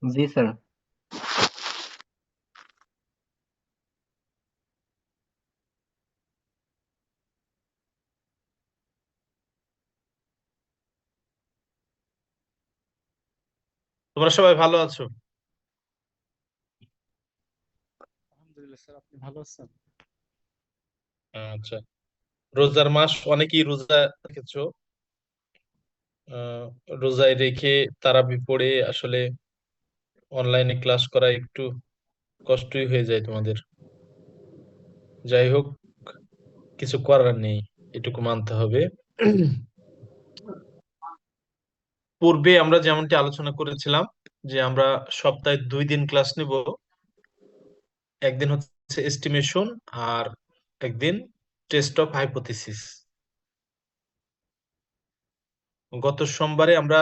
জি sir. তোমরা সবাই ভালো আছো? আলহামদুলিল্লাহ স্যার, আপনি ভালো আছেন? আচ্ছা। রোজার মাস, অনেকেই রোজা রেখেছো। আহ, রোজায় রেখে তারাবি পড়ে আসলে অনলাইনে ক্লাস করা একটু কষ্টই হয়ে যায় তোমাদের। যাই হোক, কিছু করার নেই, এটুকু মানতে হবে। পূর্বে আমরা যেমনটি আলোচনা করেছিলাম যে আমরা সপ্তাহে 2 দিন ক্লাস নিব। একদিন হচ্ছে এস্টিমেশন, আর একদিন টেস্ট অফ হাইপোথিসিস। গত সোমবারে আমরা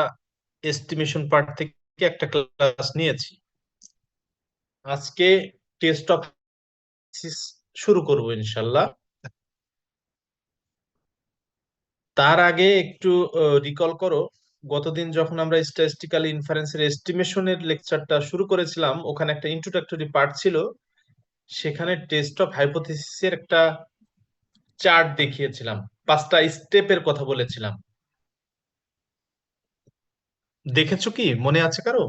এস্টিমেশন পার্ট থেকে একটা ক্লাস নিয়েছি। আজকে টেস্ট অফ শুরু করব ইনশাল্লাহ। তার আগে একটু রিকল করো, গতদিন যখন আমরা স্ট্যাটিস্টিক্যাল ইনফারেন্সের এস্টিমেশনের লেকচারটা শুরু করেছিলাম, ওখানে একটা ইন্ট্রোডাক্টরি পার্ট ছিল। সেখানে টেস্ট অফ হাইপোথিসিসের একটা চার্ট দেখিয়েছিলাম, 5টা স্টেপের কথা বলেছিলাম। দেখেছো কি, মনে আছে কারো?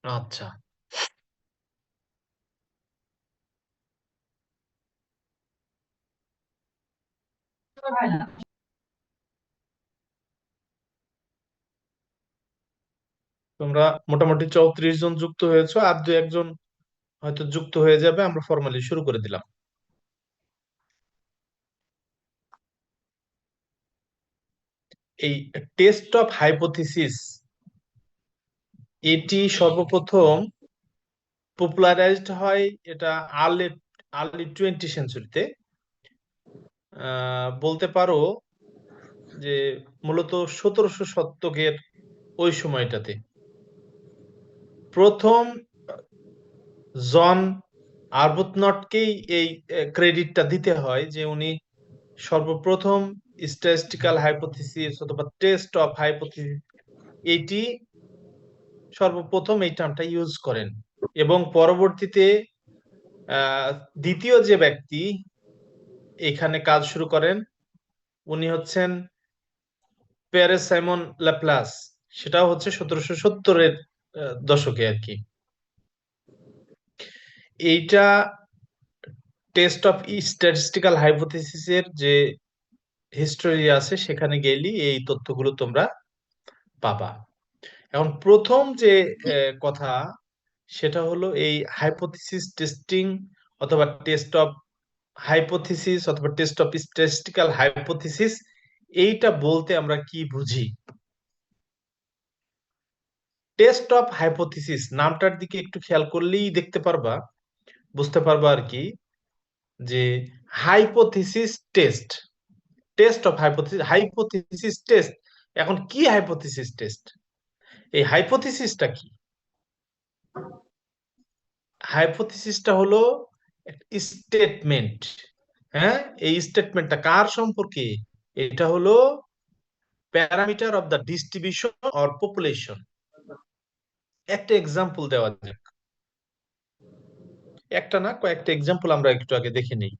আচ্ছা। তোমরা মোটামুটি 34 জন যুক্ত হয়েছো, আর 2-1 জন হয়তো যুক্ত হয়ে যাবে। আমরা ফর্মালি শুরু করে দিলাম। এই টেস্ট অফ হাইপোথিসিস, এটি সর্বপ্রথম পপুলারাইজড হয় এটা আর্লি আর্লি 20th সেঞ্চুরিতে। বলতে পারো যে মূলত 1700 শতকের ওই সময়টাতে প্রথম জন আরবুথনটকেই এই ক্রেডিটটা দিতে হয় যে উনি সর্বপ্রথম স্ট্যাটিস্টিক্যাল হাইপোথিসিস অথবা টেস্ট অফ হাইপোথিসিস, এটি সর্বপ্রথম এই টার্মটা ইউজ করেন। এবং পরবর্তীতে দ্বিতীয় যে ব্যক্তি এখানে কাজ শুরু করেন, উনি হচ্ছেন প্যারে সাইমন ল্যাপ্লাস। সেটাও হচ্ছে 1770-এর দশকে আর কি। এইটা টেস্ট অফ স্ট্যাটিস্টিক্যাল হাইপোথিসিসের যে হিস্টোরি আছে, সেখানে গেলেই এই তথ্যগুলো তোমরা পাবা। এখন প্রথম যে কথা, সেটা হলো এই হাইপোথিসিস টেস্টিং অথবা টেস্ট অফ হাইপোথিসিস অথবা টেস্ট অফ স্ট্যাটিস্টিক্যাল হাইপোথিসিস, এইটা বলতে আমরা কি বুঝি। টেস্ট অফ হাইপোথিসিস নামটার দিকে একটু খেয়াল করলেই দেখতে পারবা, বুঝতে পারবা আর কি, যে hypothesis test, test of hypothesis, hypothesis test. এখন কি হাইপোথিসিস টেস্ট? এই হাইপোথিসিসটা কি? হাইপোথিসিসটা হলো স্টেটমেন্ট। হ্যাঁ, এই স্টেটমেন্টটা কার সম্পর্কে? এটা হলো parameter of the distribution or population. একটা এক্সাম্পল দেওয়া যাক, একটা না কয়েকটা এক্সাম্পল আমরা একটু আগে দেখে নিই।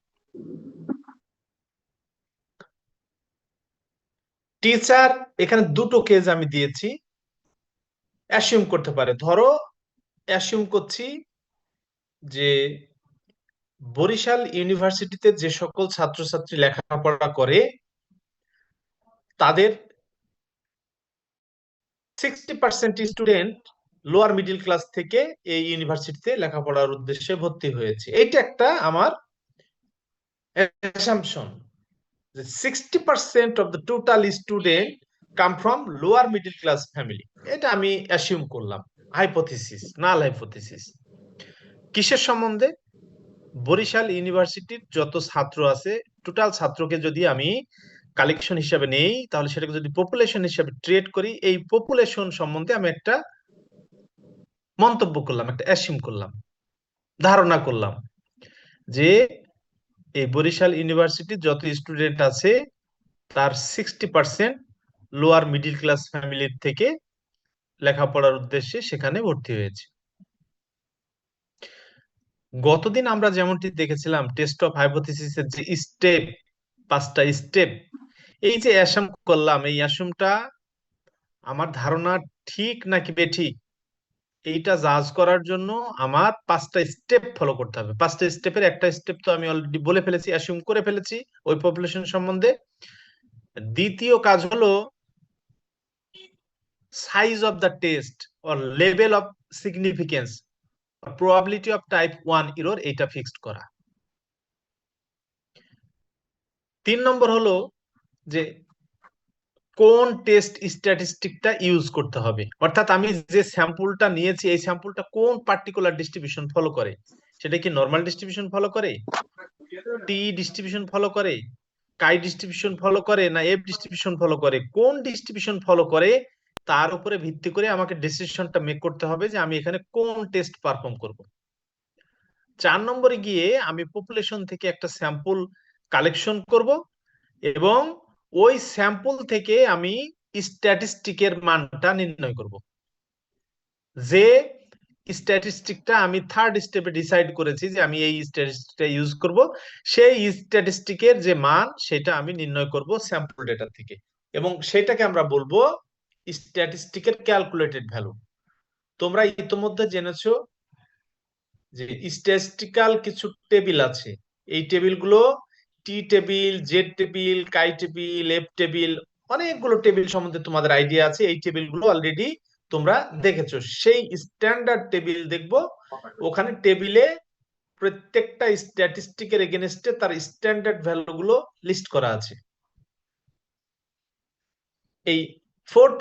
টিচার, এখানে দুটো কেস আমি দিয়েছি, অ্যাসিউম করতে পারে। ধরো অ্যাসিউম করছি যে বরিশাল ইউনিভার্সিটিতে যে সকল ছাত্রছাত্রী লেখাপড়া করে, তাদের 60% স্টুডেন্ট লোয়ার মিডিল ক্লাস থেকে এই ইউনিভার্সিটিতে লেখাপড়ার উদ্দেশ্যে ভর্তি হয়েছে। এটা একটা আমার অ্যাসাম্পশন, যে 60% of the total student come from lower middle class family. এটা আমি অ্যাসিউম করলাম, হাইপোথিসিস, নাল হাইপোথিসিস। কিসের সম্বন্ধে? বরিশাল ইউনিভার্সিটির যত ছাত্র আছে, টোটাল ছাত্রকে যদি আমি কালেকশন হিসাবে নেই, তাহলে সেটাকে যদি পপুলেশন হিসাবে ট্রিট করি, এই পপুলেশন সম্বন্ধে আমি একটা মন্তব্য করলাম, একটা অ্যাসিউম করলাম, ধারণা করলাম যে এই বরিশাল ইউনিভার্সিটির যত স্টুডেন্ট আছে তার 60% লোয়ার মিডিল ক্লাস ফ্যামিলির থেকে লেখাপড়ার উদ্দেশ্যে সেখানে ভর্তি হয়েছে। গতদিন আমরা যেমনটি দেখেছিলাম টেস্ট অফ হাইপোথিসিসের যে স্টেপ, 5টা স্টেপ, এই যে অ্যাসাম করলাম, এই অ্যাসামটা আমার ধারণা ঠিক নাকি বেঠিক এইটা জাজ করার জন্য আমার 5টা স্টেপ ফলো করতে হবে। 5টা স্টেপের একটা স্টেপ তো আমি অলরেডি বলে ফেলেছি, অ্যাসিউম করে ফেলেছি ওই পপুলেশন সম্বন্ধে। দ্বিতীয় কাজ হলো size of the test or level of significance, probability of type 1 error, এটা ফিক্সড করা। 3 নম্বর হলো যে কোন টেস্ট স্ট্যাটিস্টিকটা ইউজ করতে হবে, অর্থাৎ আমি যে স্যাম্পলটা নিয়েছি এই স্যাম্পলটা কোন পার্টিকুলার ডিস্ট্রিবিউশন ফলো করে। সেটা কি নর্মাল ডিস্ট্রিবিউশন ফলো করে, টি ডিস্ট্রিবিউশন ফলো করে, কাই ডিস্ট্রিবিউশন ফলো করে, না এফ ডিস্ট্রিবিউশন ফলো করে, কোন ডিস্ট্রিবিউশন ফলো করে, তার উপরে ভিত্তি করে আমাকে ডিসিশনটা মেক করতে হবে যে আমি এখানে কোন টেস্ট পারফর্ম করব। 4 নম্বরে গিয়ে আমি পপুলেশন থেকে একটা স্যাম্পল কালেকশন করব এবং ওই স্যাম্পল থেকে আমি স্ট্যাটিস্টিকের মানটা নির্ণয় করব। যে স্ট্যাটিস্টিকটা আমি থার্ড স্টেপে ডিসাইড করেছি যে আমি এই স্ট্যাটিস্টিকটা ইউজ করব, সেই স্ট্যাটিস্টিকের যে মান সেটা আমি নির্ণয় করব স্যাম্পল ডেটা থেকে, এবং সেটাকে আমরা বলবো স্ট্যাটিস্টিকের ক্যালকুলেটেড ভ্যালু। তোমরা ইতোমধ্যে জেনেছো যে স্ট্যাটিস্টিক্যাল কিছু টেবিল আছে, এই টেবিলগুলো টি টেবিল, জেড টেবিল, কাই টেবিল, এফ টেবিল, অনেকগুলো টেবিল সম্বন্ধে তোমাদের আইডিয়া আছে। এই টেবিলগুলো অলরেডি তোমরা দেখেছো। সেই স্ট্যান্ডার্ড টেবিল দেখবো, ওখানে টেবিলে প্রত্যেকটা স্ট্যাটিস্টিকের এগেনস্টে তার স্ট্যান্ডার্ড ভ্যালুগুলো লিস্ট করা আছে। এই ফোর্থ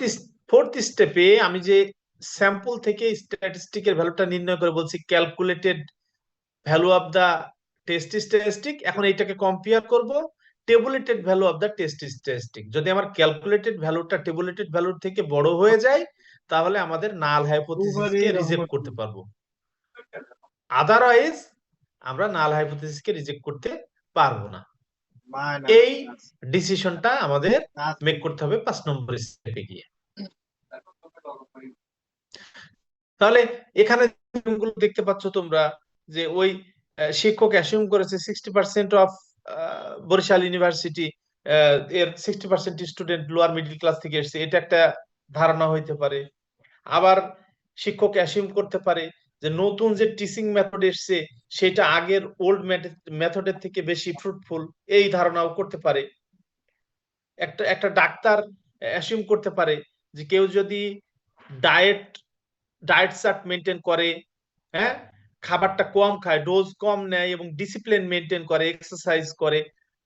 ফোর্থ স্টেপে আমি যে স্যাম্পল থেকে স্ট্যাটিস্টিকের ভ্যালুটা নির্ণয় করে বলছি calculated value of the test statistic, এখন এইটাকে কম্পেয়ার করব tabulated value of the test statistic. যদি আমার ক্যালকুলেটেড ভ্যালুটা টেবুলেটেড ভ্যালুর থেকে বড় হয়ে যায় তাহলে আমাদের নাল হাইপোথিসিসকে রিজেক্ট করতে পারবো, আদারওয়াইজ আমরা নাল হাইপোথিসিসকে রিজেক্ট করতে পারবো না। এই ডিসিশনটা আমাদের মেক করতে হবে 5 নম্বর স্টেপে গিয়ে। তাহলে এখানে দেখতে পাচ্ছ তোমরা যে ওই শিক্ষক অ্যাসিউম করেছে 60% অফ বরিশাল ইউনিভার্সিটি এর 60% স্টুডেন্ট লোয়ার মিডল ক্লাস থেকে এসেছে, এটা একটা ধারণা হইতে পারে। আবার শিক্ষক অ্যাসিউম করতে পারে যে নতুন যে টিচিং মেথড এসছে সেটা আগের ওল্ড মেথডের থেকে বেশি ফ্রুটফুল, এই ধারণাও করতে পারে। একটা একটা ডাক্তার অ্যাসিউম করতে পারে যে কেউ যদি ডায়েট ডায়েট চার্ট মেনটেন করে, হ্যাঁ, খাবারটা কম খায়, ডোজ কম নেয় এবং ডিসিপ্লিন মেনটেন করে, এক্সারসাইজ করে,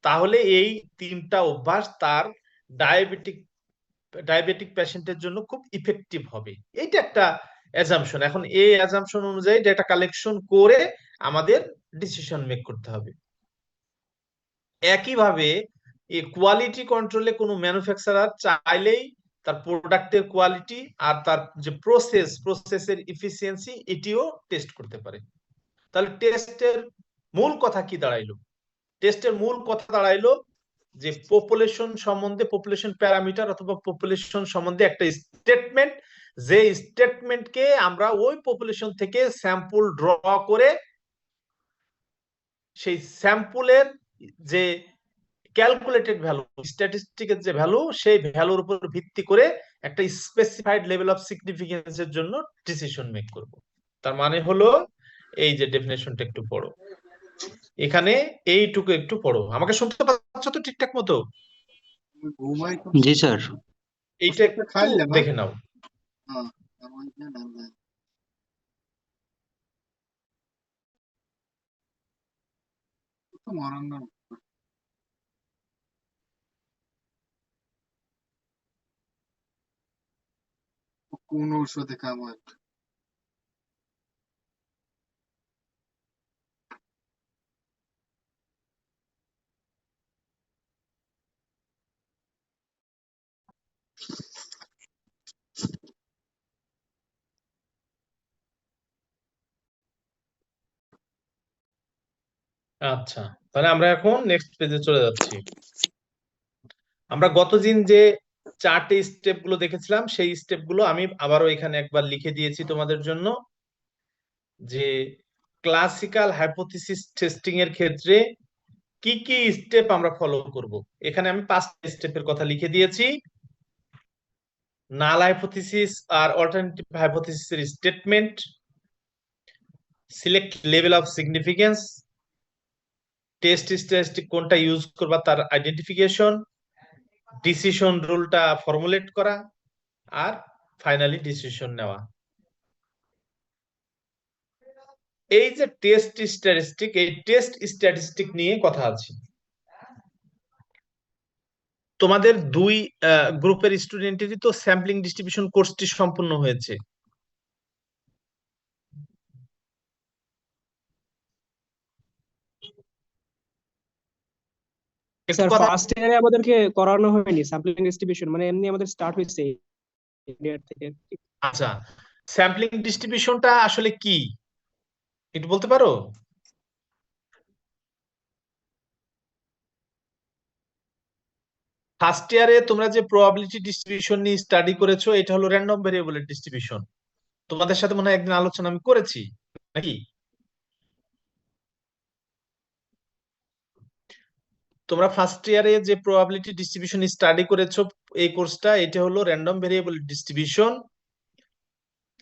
তাহলে এই 3টা অভ্যাস তার ডায়াবেটিক ডায়াবেটিক পেশেন্টের জন্য খুব ইফেক্টিভ হবে। এইটা একটা অ্যাজাম্পশন। এখন এই অ্যাজাম্পশন অনুযায়ী ডেটা কালেকশন করে আমাদের ডিসিশন মেক করতে হবে। একইভাবে এই কোয়ালিটি কন্ট্রোলে কোনো ম্যানুফ্যাকচারার চাইলেই তার প্রোডাক্টের কোয়ালিটি আর তার যে প্রসেসের ইফিসিয়েন্সি এটিও টেস্ট করতে পারে। তাহলে টেস্টের মূল কথা কি দাঁড়াইলো? টেস্টের মূল কথা দাঁড়াইলো যে পপুলেশন সম্বন্ধে, পপুলেশন প্যারামিটার অথবা পপুলেশন সম্বন্ধে একটা স্টেটমেন্ট, যে স্টেটমেন্টকে আমরা ওই পপুলেশন থেকে স্যাম্পল ড্র করে সেই স্যাম্পলের যে ক্যালকুলেটেড ভ্যালু, স্ট্যাটিস্টিকের যে ভ্যালু, সেই ভ্যালুর উপর ভিত্তি করে একটা স্পেসিফাইড লেভেল অফ সিগনিফিকেন্সের জন্য ডিসিশন মেক করব। তার মানে হলো এই যে ডেফিনেশনটা একটু পড়ো, এখানে এইটুকু একটু পড়ো। আমাকে শুনতে পাচ্ছ তো ঠিকঠাক মতো? জি স্যার। এইটা একটু দেখে নাও। কোন ঔষধে কাম হয়? আচ্ছা, তাহলে আমরা এখন নেক্সট পেজে চলে যাচ্ছি। আমরা গতদিন যে চারটে স্টেপ গুলো দেখেছিলাম সেই স্টেপ গুলো আমি আবারও এখানে একবার লিখে দিয়েছি তোমাদের জন্য, যে ক্লাসিক্যাল হাইপোথিসিস টেস্টিং এর ক্ষেত্রে কি কি স্টেপ আমরা ফলো করব। এখানে আমি 5টা স্টেপের কথা লিখে দিয়েছি। নাল হাইপোথিসিস আর অল্টারনেটিভ হাইপোথিসিসের statement, select level of significance, test statistic কোনটা ইউজ করবা তার আইডেন্টিফিকেশন, ডিসিশন রুলটা ফর্মুলেট করা, আর ফাইনালি ডিসিশন নেওয়া। এই যে টেস্ট স্ট্যাটিস্টিক, এই টেস্ট স্ট্যাটিস্টিক নিয়ে কথা আছে। তোমাদের দুই গ্রুপের স্টুডেন্টেরই তো স্যাম্পলিং ডিস্ট্রিবিউশন কোর্সটি সম্পূর্ণ হয়েছে। একটু স্যার কথা ফার্স্ট ইয়ারে আমাদেরকে করানো হয়নি স্যাম্পলিং ডিস্ট্রিবিউশন, মানে এমনি আমাদের স্টার্ট হয়েছে ইয়ার থেকে। আচ্ছা, স্যাম্পলিং ডিস্ট্রিবিউশনটা আসলে কি একটু বলতে পারো? ফার্স্ট ইয়ারে তোমরা যে প্রবাবিলিটি ডিস্ট্রিবিউশন নিয়ে স্টাডি করেছো, এটা হলো র্যান্ডম ভেরিয়েবলের ডিস্ট্রিবিউশন। তোমাদের সাথে মনে হয় একদিন আলোচনা আমি করেছি নাকি? তোমরা ফার্স্ট ইয়ারে যে প্রবাবিলিটি ডিস্ট্রিবিউশন স্টাডি করেছো এই কোর্সটা, এটা হলো র্যান্ডম ভেরিয়েবল ডিস্ট্রিবিউশন।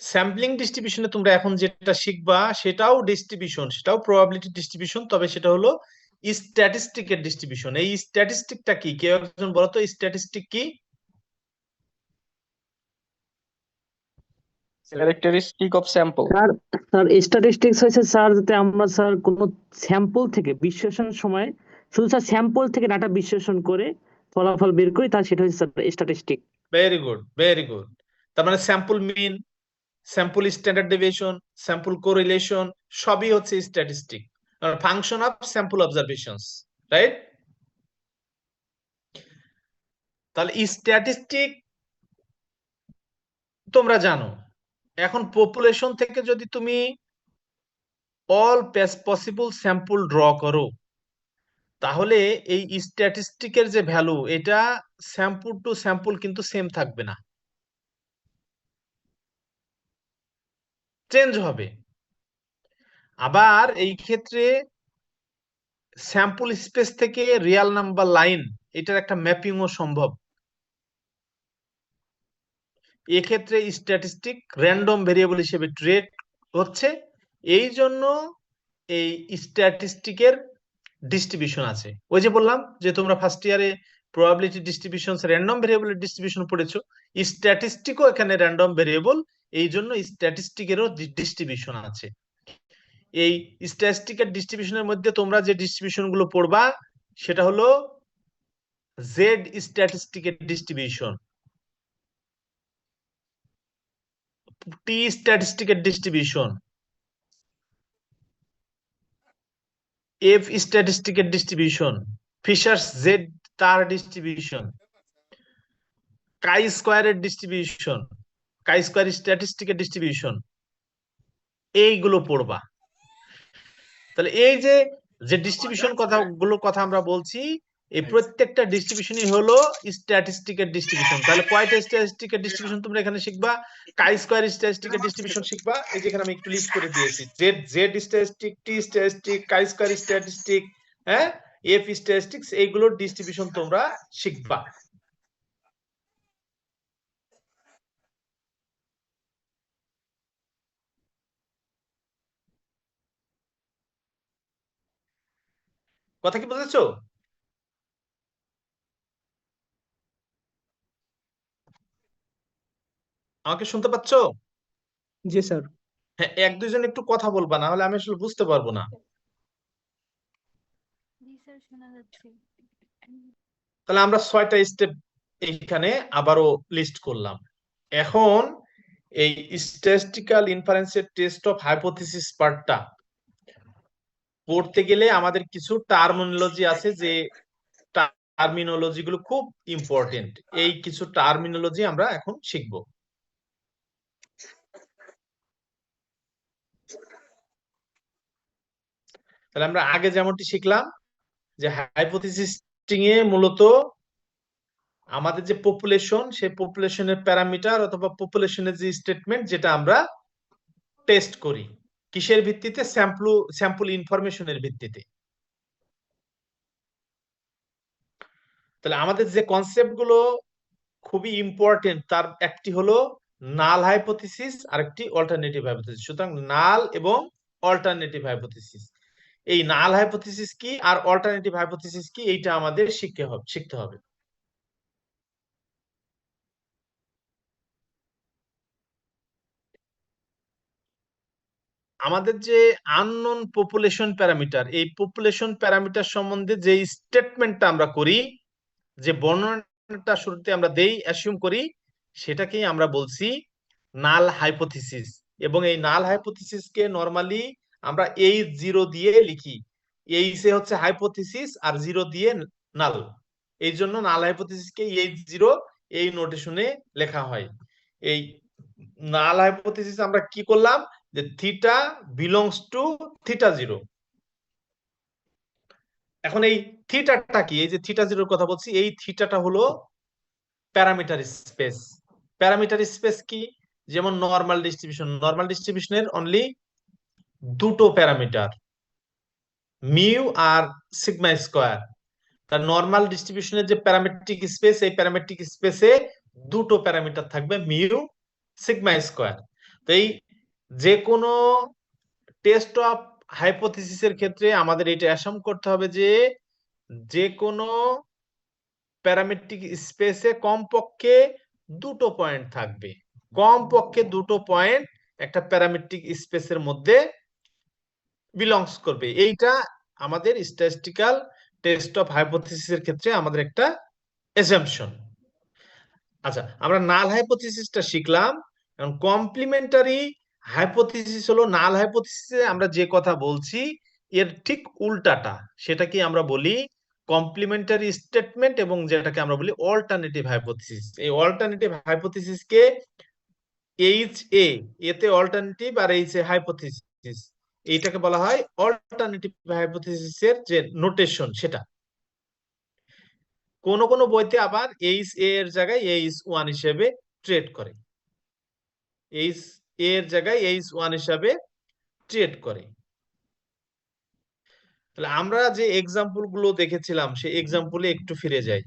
স্যাম্পলিং ডিস্ট্রিবিউশনে তোমরা এখন যেটা শিখবা সেটাও ডিস্ট্রিবিউশন, সেটাও প্রবাবিলিটি ডিস্ট্রিবিউশন, তবে সেটা হলো স্ট্যাটিস্টিকের ডিস্ট্রিবিউশন। এই স্ট্যাটিস্টিকটা কি, কেউ একজন বলো তো স্ট্যাটিস্টিক কি? Characteristic of sample. Sir sir statistics হয়েছে স্যার, যাতে আমরা স্যার কোনো স্যাম্পল থেকে বিশ্লেষণের সময় শুধু স্যার স্যাম্পল থেকে ডাটা বিশ্লেষণ করে ফলাফল বের করি, তার সেটা হচ্ছে sir statistic. Very good, very good. তার মানে sample mean, sample standard deviation, sample correlation সবই হচ্ছে statistic, function of sample observations, right? তাহলে স্ট্যাটিস্টিক তোমরা জানো। এখন পপুলেশন থেকে যদি তুমি অল পসিবল স্যাম্পল ড্র করো, তাহলে এই স্ট্যাটিস্টিকের যে ভ্যালু, এটা স্যাম্পল টু স্যাম্পল কিন্তু সেম থাকবে না, চেঞ্জ হবে। আবার এই ক্ষেত্রে স্যাম্পল স্পেস থেকে রিয়াল নাম্বার লাইন, এটার একটা ম্যাপিংও সম্ভব। এক্ষেত্রে স্ট্যাটিস্টিক র্যান্ডম ভেরিয়েবল হিসেবে ট্রিট হচ্ছে, এই জন্য এই স্ট্যাটিস্টিকের ডিস্ট্রিবিউশন আছে। ওই যে বললাম যে তোমরা ফার্স্ট ইয়ারে প্রবাবিলিটি ডিস্ট্রিবিউশন র্যান্ডম ভেরিয়েবলের ডিস্ট্রিবিউশন পড়েছো, স্ট্যাটিস্টিকও এখানে র্যান্ডম ভেরিয়েবল, এই জন্য স্ট্যাটিস্টিকেরও ডিস্ট্রিবিউশন আছে। এই স্ট্যাটিস্টিকের ডিস্ট্রিবিউশনের মধ্যে তোমরা যে ডিস্ট্রিবিউশন গুলো পড়বা সেটা হলো জেড স্ট্যাটিস্টিকের ডিস্ট্রিবিউশন, টি স্ট্যাটিস্টিকের ডিস্ট্রিবিউশন, এফ স্ট্যাটিস্টিকের ডিস্ট্রিবিউশন, ফিশার্স জেড তার ডিস্ট্রিবিউশন, কাই স্কোয়ারের ডিস্ট্রিবিউশন, কাই স্কোয়ার স্ট্যাটিস্টিকের ডিস্ট্রিবিউশন, এইগুলো পড়বা। তাহলে এই যে যে ডিস্ট্রিবিউশন কথাগুলোর কথা আমরা বলছি, এই প্রত্যেকটা ডিস্ট্রিবিউশনই হলো স্ট্যাটিস্টিকের ডিস্ট্রিবিউশন। তাহলে কয়টা স্ট্যাটিস্টিকের ডিস্ট্রিবিউশন তোমরা এখানে শিখবা? কাই স্কয়ার স্ট্যাটিস্টিকের ডিস্ট্রিবিউশন শিখবা, এই যে এখানে আমি একটু লিস্ট করে দিয়েছি, জেড জেড স্ট্যাটিস্টিক, টি স্ট্যাটিস্টিক, কাই স্কয়ার স্ট্যাটিস্টিক, হ্যাঁ, এফ স্ট্যাটিস্টিক্স, এইগুলোর ডিস্ট্রিবিউশন তোমরা শিখবা। কথা কি বুঝেছো? আমাকে শুনতে পাচ্ছো? জি স্যার। হ্যাঁ, এক দুইজন একটু কথা বলবা, না হলে আমি আসলে বুঝতে পারবো না। জি স্যার, শোনা যাচ্ছে। তাহলে আমরা 6টা স্টেপ এইখানে আবারও লিস্ট করলাম। এখন এই স্ট্যাটিস্টিক্যাল ইনফারেন্সের টেস্ট অফ হাইপোথিসিস পার্টটা পড়তে গেলে আমাদের কিছু টার্মিনোলজি আছে, যে টার্মিনোলজি গুলো খুব ইম্পর্টেন্ট। এই কিছু টার্মিনোলজি আমরা এখন শিখব। তাহলে আমরা আগে যেমনটি শিখলাম যে হাইপোথিসিস টেস্টিং এ মূলত আমাদের যে পপুলেশন, সেই পপুলেশনের প্যারামিটার অথবা পপুলেশনের যে স্টেটমেন্ট, যেটা আমরা টেস্ট করি কিসের ভিত্তিতে? স্যাম্পল ইনফরমেশনের ভিত্তিতে। তাহলে আমাদের যে কনসেপ্ট গুলো খুবই ইম্পর্টেন্ট, তার একটি হলো নাল হাইপোথিসিস আর একটি অল্টারনেটিভ হাইপোথিসিস। সুতরাং নাল এবং অল্টারনেটিভ হাইপোথিসিস, এই নাল হাইপোথিসিস কি আর অল্টারনেটিভ হাইপোথিসিস কি, এইটা আমাদের শিখতে হবে। আমাদের যে আননোন পপুলেশন প্যারামিটার, এই পপুলেশন প্যারামিটার সম্বন্ধে যে স্টেটমেন্টটা আমরা করি, যে বর্ণনাটা শুরুতে আমরা দেই, অ্যাসিউম করি, সেটাকেই আমরা বলছি নাল হাইপোথিসিস। এবং এই নাল হাইপোথিসিসকে নরমালি আমরা H0 দিয়ে লিখি। H এ হচ্ছে হাইপোথিসিস আর 0 দিয়ে নাল, এই জন্য নাল হাইপোথিসিসকে H0 এই নোটেশনে লেখা হয়। এই নাল হাইপোথিসিস আমরা কি করলাম, যে থিটা বিলংস টু থিটা 0। এখন এই থিটাটা কি? এই যে থিটা 0 কথা বলছি, এই থিটাটা হলো প্যারামিটার স্পেস। প্যারামিটার স্পেস কি? যেমন নরমাল ডিস্ট্রিবিউশনের অনলি দুটো প্যারামিটার, মিউ আর সিগমা স্কয়ার। তার নরমাল ডিস্ট্রিবিউশনের যে প্যারামেট্রিক স্পেস, এই প্যারামেট্রিক স্পেসে দুটো প্যারামিটার থাকবে, মিউ সিগমা স্কয়ার। তো এই যে কোনো টেস্ট অফ হাইপোথিসিসের ক্ষেত্রে আমাদের এটা অ্যাসাম করতে হবে যে কোনো প্যারামেট্রিক স্পেসে কমপক্ষে দুটো পয়েন্ট থাকবে, কমপক্ষে দুটো পয়েন্ট একটা প্যারামেট্রিক স্পেসের মধ্যে বিলংস করবে। এইটা আমাদের স্ট্যাটিস্টিক্যাল টেস্ট অফ হাইপোথিসিসের ক্ষেত্রে আমাদের একটা অ্যাসাম্পশন। আচ্ছা, আমরা নাল হাইপোথিসিসটা শিখলাম। এখন কমপ্লিমেন্টারি হাইপোথিসিস হলো, নাল হাইপোথিসিসে আমরা যে কথা বলছি এর ঠিক উল্টাটা, সেটাকে আমরা বলি কমপ্লিমেন্টারি স্টেটমেন্ট, এবং যেটাকে আমরা বলি অল্টারনেটিভ হাইপোথিসিস। এই অল্টারনেটিভ হাইপোথিসিসকে HA, এতে অল্টারনেটিভ আর H এ হাইপোথিসিস, এইটাকে বলা হয় অল্টারনেটিভ হাইপোথিসিসের যে নোটেশন সেটা। কোন কোন বইতে আবার HA এর জায়গায় H1 হিসেবে ট্রেড করে, HA এর জায়গায় H1 হিসাবে ট্রেড করে। তাহলে আমরা যে এক্সাম্পল গুলো দেখেছিলাম, সেই এক্সাম্পলে একটু ফিরে যাই।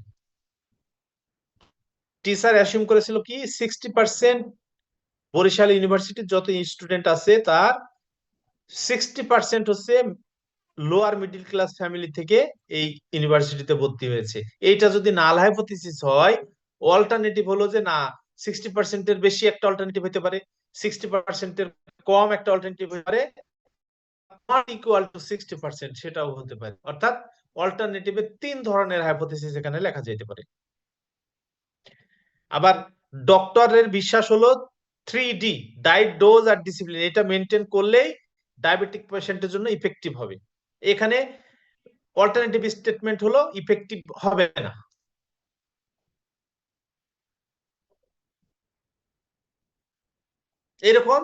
টিচার অ্যাসিউম করেছিল কি 60% বরিশাল ইউনিভার্সিটির যত স্টুডেন্ট আছে তার 60% হচ্ছে লোয়ার মিডল ক্লাস ফ্যামিলি থেকে এই ইউনিভার্সিটিতে ভর্তি হয়েছে। এইটা যদি নাল হাইপোথিসিস হয়, অল্টারনেটিভ হলো যে না, 60% এর বেশি একটা অল্টারনেটিভ হতে পারে, 60% এর কম একটা অল্টারনেটিভ হতে পারে, নট ইকুয়াল টু 60% সেটাও হতে পারে। অর্থাৎ অল্টারনেটিভে তিন ধরনের হাইপোথিসিস এখানে লেখা যেতে পারে। আবার ডক্টরের বিশ্বাস হলো 3D, ডায়েট, ডোজ আর ডিসিপ্লিন, এটা মেনটেন করলেই ডায়াবেটিক পেশেন্টের জন্য ইফেক্টিভ হবে। এখানে অল্টারনেটিভ স্টেটমেন্ট হলো ইফেক্টিভ হবে না। এরকম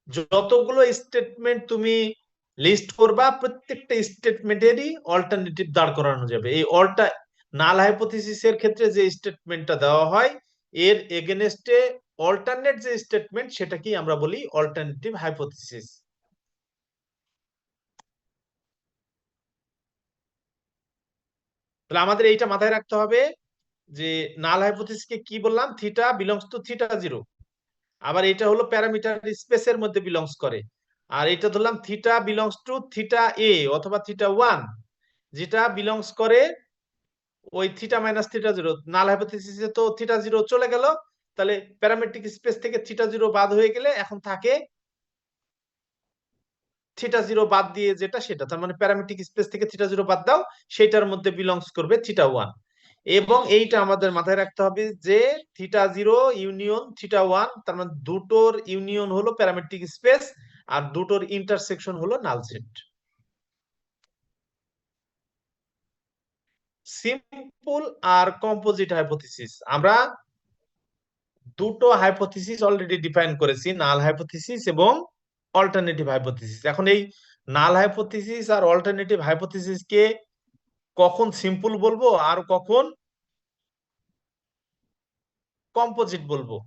যতগুলো স্টেটমেন্ট তুমি লিস্ট করবা, প্রত্যেকটা স্টেটমেন্টেরই অল্টারনেটিভ দাঁড় করানো যাবে। এই নাল হাইপোথিসিসের ক্ষেত্রে যে স্টেটমেন্টটা দেওয়া হয়, এর এগেনস্টে অল্টারনেট যে স্টেটমেন্ট, সেটাকেই আমরা বলি অল্টারনেটিভ হাইপোথিসিস। তাহলে আমাদের এইটা মাথায় রাখতে হবে যে নাল হাইপোথিসিসকে কি বললাম, থিটা বিলংস টু থিটা 0। আবার এটা হলো প্যারামিটার স্পেসের মধ্যে বিলংস করে। আর এটা ধরলাম theta belongs to theta A অথবা থিটা 1, যেটা বিলংস করে ওই থিটা মাইনাস থিটা 0। নাল হাইপোথিসিসে তো থিটা 0 চলে গেল, তাহলে প্যারামেট্রিক স্পেস থেকে থিটা 0 বাদ হয়ে গেলে এখন থাকে থিটা 0 বাদ দিয়ে যেটা সেটা, তার মানে প্যারামেট্রিক স্পেস থেকে থিটা 0 বাদ দাও, সেটার মধ্যে বিলংস করবে থিটা 1। এবং এইটা আমাদের মাথায় রাখতে হবে যে থিটা 0 ইউনিয়ন থিটা 1, তার মানে দুটোর ইউনিয়ন হলো প্যারামেট্রিক স্পেস আর দুটোর ইন্টারসেকশন হলো নাল সেট। সিম্পল আর কম্পোজিট হাইপোথিসিস, আমরা দুটো হাইপোথিসিস অলরেডি ডিফাইন করেছি, নাল হাইপোথিসিস এবং অল্টারনেটিভ হাইপোথিসিস। এখন এই নাল হাইপোথিসিস আর অল্টারনেটিভ হাইপোথিসিস কে কখন সিম্পল বলবো আর কখন কম্পোজিট বলবো?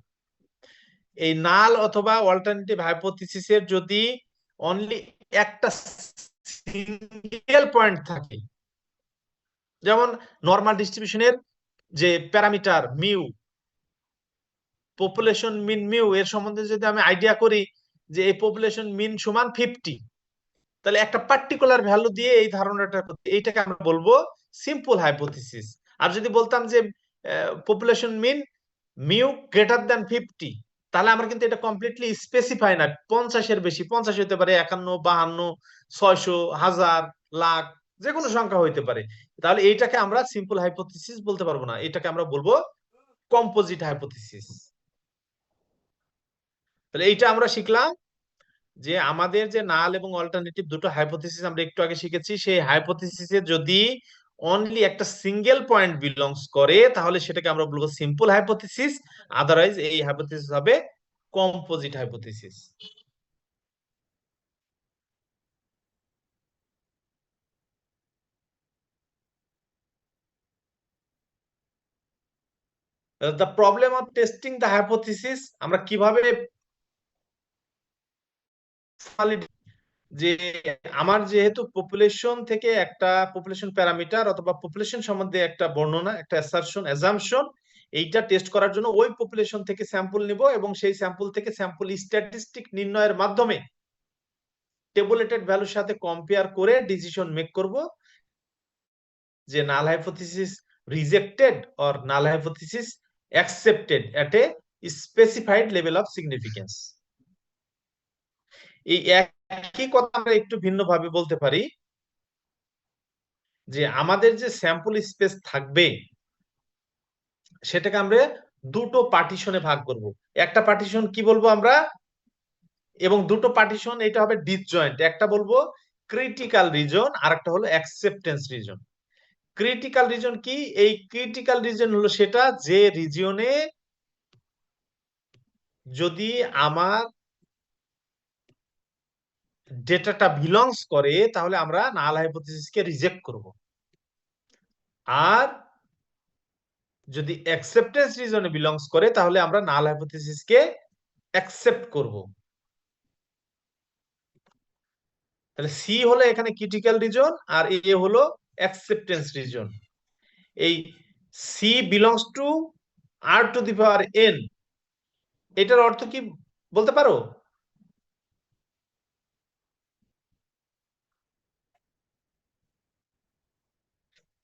এই নাল অথবা অল্টারনেটিভ হাইপোথিসিসের যদি অনলি একটা সিঙ্গেল পয়েন্ট থাকে, যেমন নরমাল ডিস্ট্রিবিউশনের যে প্যারামিটার মিউ, পপুলেশন মিন মিউ, এর সম্বন্ধে যদি আমি আইডিয়া করি যে এই পপুলেশন মিন সমান 50, তাহলে একটা পার্টিকুলার ভ্যালু দিয়ে এই ধারণাটা এইটাকে আমরা বলবো সিম্পল হাইপোথিসিস। আর যদি বলতাম যে পপুলেশন মিন মিউ গ্রেটার দ্যান 50, তাহলে আমরা কিন্তু এটা কমপ্লিটলি স্পেসিফাই না, 50 এর বেশি, 50 হতে পারে, 51, 52, 600, 1000, লাখ, যে কোনো সংখ্যা হইতে পারে। তাহলে এইটাকে আমরা সিম্পল হাইপোথিসিস বলতে পারবো না, এটাকে আমরা বলবো কম্পোজিট হাইপোথিসিস। তাহলে এইটা আমরা শিখলাম যে আমাদের যে নাল এবং অল্টারনেটিভ দুটো হাইপোথিসিস আমরা একটু আগে শিখেছি, সেই হাইপোথিসিসে যদি অনলি একটা সিঙ্গেল পয়েন্ট বিলংস করে তাহলে সেটাকে আমরা বলবো সিম্পল হাইপোথিসিস, আদারওয়াইজ এই হাইপোথিসিস হবে composite hypothesis. The problem of testing the hypothesis, আমরা কিভাবে যে আমার যেহেতু পপুলেশন থেকে একটা পপুলেশন প্যারামিটার অথবা পপুলেশন সম্বন্ধে একটা বর্ণনা, একটা অ্যাজাম্পশন, এইটা টেস্ট করার জন্য ওই পপুলেশন থেকে স্যাম্পল নিব এবং সেই স্যাম্পল থেকে স্যাম্পল স্ট্যাটিস্টিক নির্ণয়ের মাধ্যমে টেবুলেটেড ভ্যালুর সাথে কম্পেয়ার করে ডিসিশন মেক করব যে নাল hypothesis rejected or null hypothesis accepted at A specified level of significance. এই একই কথা আমরা একটু ভিন্নভাবে বলতে পারি যে আমাদের যে স্যাম্পল স্পেস থাকবে সেটাকে আমরা দুটো পার্টিশনে ভাগ করব। একটা পার্টিশন কি বলবো আমরা, এবং দুটো পার্টিশন এটা হবে ডিসজয়েন্ট, একটা বলবো ক্রিটিক্যাল রিজন আর একটা হলো অ্যাকসেপ্টেন্স রিজন। ক্রিটিক্যাল রিজন কি? এই ক্রিটিক্যাল রিজন হলো সেটা যে রিজিয়নে যদি আমার ডেটাটা বিলংস করে তাহলে আমরা নাল হাইপোথিসিসকে রিজেক্ট করব, আর যদি অ্যাকসেপ্টেন্স রিজনে বিলংস করে তাহলে আমরা নাল হাইপোথিসিসকে অ্যাকসেপ্ট করব। তাহলে সি হলো এখানে ক্রিটিক্যাল রিজন আর এ হলো অ্যাকসেপ্টেন্স রিজন। এই C belongs to R to the power N, এটার অর্থ কি বলতে পারো?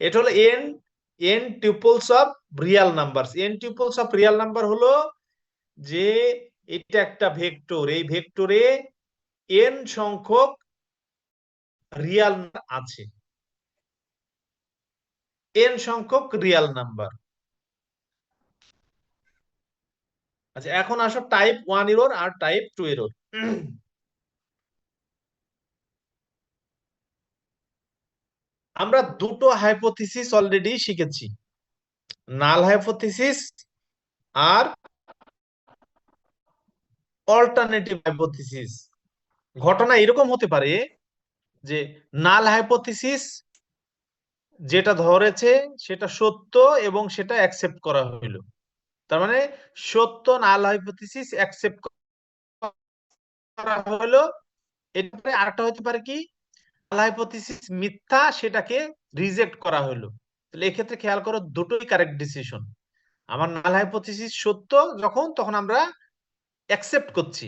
এটা হলো N N tuples of real numbers. N tuples of real number হলো যে এটা একটা ভেক্টর, এই ভেক্টরে এন সংখ্যক রিয়াল আছে, এন সংখ্যক রিয়াল নাম্বার। আচ্ছা, এখন আসো টাইপ 1 এরর আর টাইপ 2 এরর। আমরা দুটো হাইপোথিসিস অলরেডি শিখেছি, নাল হাইপোথিসিস আর অল্টারনেটিভ হাইপোথিসিস। ঘটনা এরকম হতে পারে যে নাল হাইপোথিসিস যেটা ধরেছে সেটা সত্য এবং সেটা অ্যাকসেপ্ট করা হইলো, তার মানে সত্য নাল হাইপোথিসিস অ্যাকসেপ্ট করা হলো। এরপরে আরেকটা হতে পারে কি, নাল হাইপোথিসিস মিথ্যা, সেটাকে রিজেক্ট করা হলো। তাহলে এক্ষেত্রে খেয়াল করো দুটোই কারেক্ট ডিসিশন। আমার নাল হাইপোথিসিস সত্য যখন, তখন আমরা অ্যাকসেপ্ট করছি,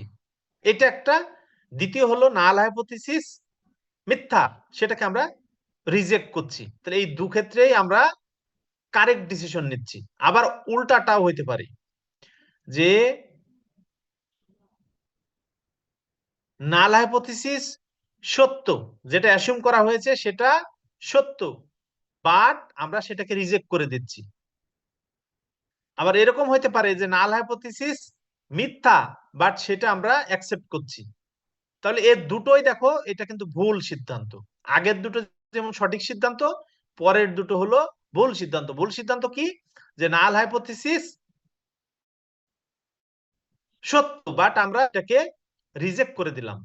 এটা একটা। দ্বিতীয় হলো নাল হাইপোথিসিস মিথ্যা, সেটাকে আমরা রিজেক্ট করছি। তাহলে এই দু ক্ষেত্রেই আমরা কারেক্ট ডিসিশন নিচ্ছি। আবার উল্টাটাও হইতে পারে যে নাল হাইপোথিসিস সত্য, যেটা অ্যাসিউম করা হয়েছে সেটা সত্য, বাট আমরা সেটাকে রিজেক্ট করে দিচ্ছি। আবার এরকম হইতে পারে যে নাল হাইপোথিসিস মিথ্যা, বাট সেটা আমরা অ্যাকসেপ্ট করছি। তাহলে এর দুটোই দেখো, এটা কিন্তু ভুল সিদ্ধান্ত। আগের দুটো যেমন সঠিক সিদ্ধান্ত, পরের দুটো হলো ভুল সিদ্ধান্ত। ভুল সিদ্ধান্ত কি? যে নাল হাইপোথিসিস সত্য, বাট আমরা এটাকে রিজেক্ট করে দিলাম।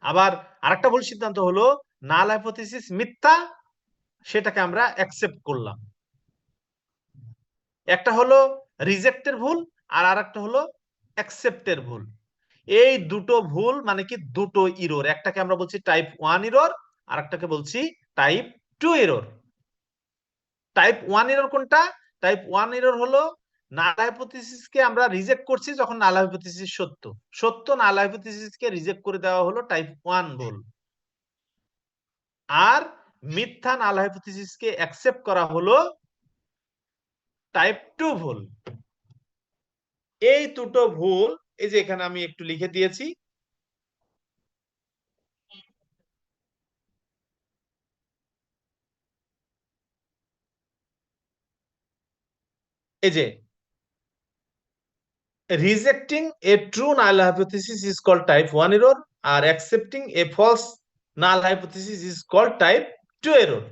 আবার আরেকটা ভুল সিদ্ধান্ত হলো নাল হাইপোথিসিস মিথ্যা, সেটাকে আমরা অ্যাকসেপ্ট করলাম। একটা হলো রিজেক্টের ভুল আর আরেকটা হলো অ্যাকসেপ্টের ভুল। এই দুটো ভুল মানে কি দুটো ইরর, একটাকে আমরা বলছি টাইপ 1 ইরর আর একটাকে বলছি টাইপ 2 ইরর। টাইপ 1 ইরর কোনটা? টাইপ 1 ইরর হলো নাল হাইপোথিসিসকে আমরা রিজেক্ট করছি যখন নাল হাইপোথিসিস সত্য, সত্য নাল হাইপোথিসিসকে রিজেক্ট করে দেওয়া হলো টাইপ 1 ভুল। আর মিথ্যা নাল হাইপোথিসিসকে অ্যাকসেপ্ট করা হলো টাইপ 2 ভুল। এই দুটো ভুল এই যে এখানে আমি একটু লিখে দিয়েছি। এই যে rejecting a true null hypothesis is called type 1 error R accepting a false null hypothesis is called type 2 error।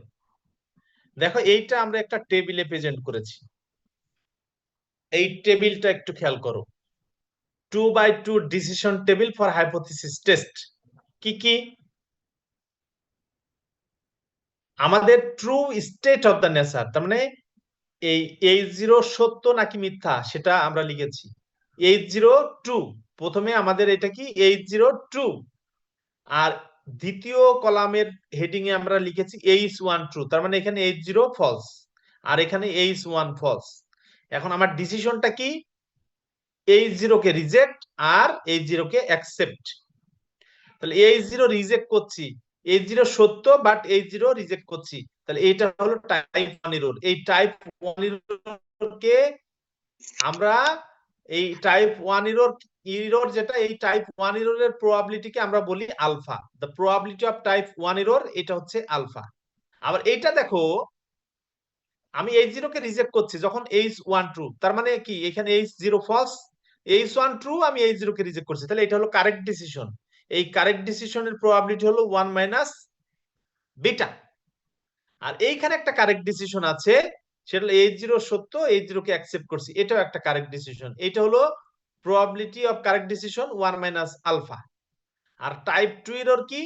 দেখো এইটা আমরা একটা টেবিলে প্রেজেন্ট করেছি, এই টেবিলটা একটু খেয়াল করো। 2x2 decision table for hypothesis test. কি কি? আমাদের true state of the nature, তার মানে এই H0 সত্য নাকি মিথ্যা সেটা আমরা লিখেছি। H02 প্রথমে আমাদের এটা কি H02, আর দ্বিতীয় কলামের হেডিং এ আমরা লিখেছি H1 ট্রু, তার মানে এখানে H0 ফলস আর এখানে H1 ফলস। এখন আমার ডিসিশনটা কি? H0 কে রিজেক্ট আর H0 কে অ্যাকসেপ্ট। তাহলে H0 রিজেক্ট করছি, H0 সত্য বাট H0 রিজেক্ট করছি, তাহলে এটা হলো টাইপ 1 এরর। এই টাইপ 1 এরর কে আমরা এই টাইপ 1 এরর যেটা, এই টাইপ 1 এররের প্রবাবিলিটিকে আমরা বলি alpha. The probability of type 1 error এটা হচ্ছে আলফা। আবার এইটা দেখো, আমি H0 কে রিজেক্ট করছি যখন H1 ট্রু, তার মানে কি এখানে H0 ফলস, H1 ট্রু, আমি H0 কে রিজেক্ট করছি, তাহলে এটা হলো কারেক্ট ডিসিশন। এই কারেক্ট ডিসিশনের প্রবাবিলিটি হলো 1 মাইনাস বিটা। আর এইখানে একটা কারেক্ট ডিসিশন আছে, সেটা হলো H0 সত্য, H0 কে অ্যাকসেপ্ট করছি, এটাও একটা কারেক্ট ডিসিশন। এটা হলো probability of correct decision 1 minus alpha. আর টাইপ 2 এরর কি?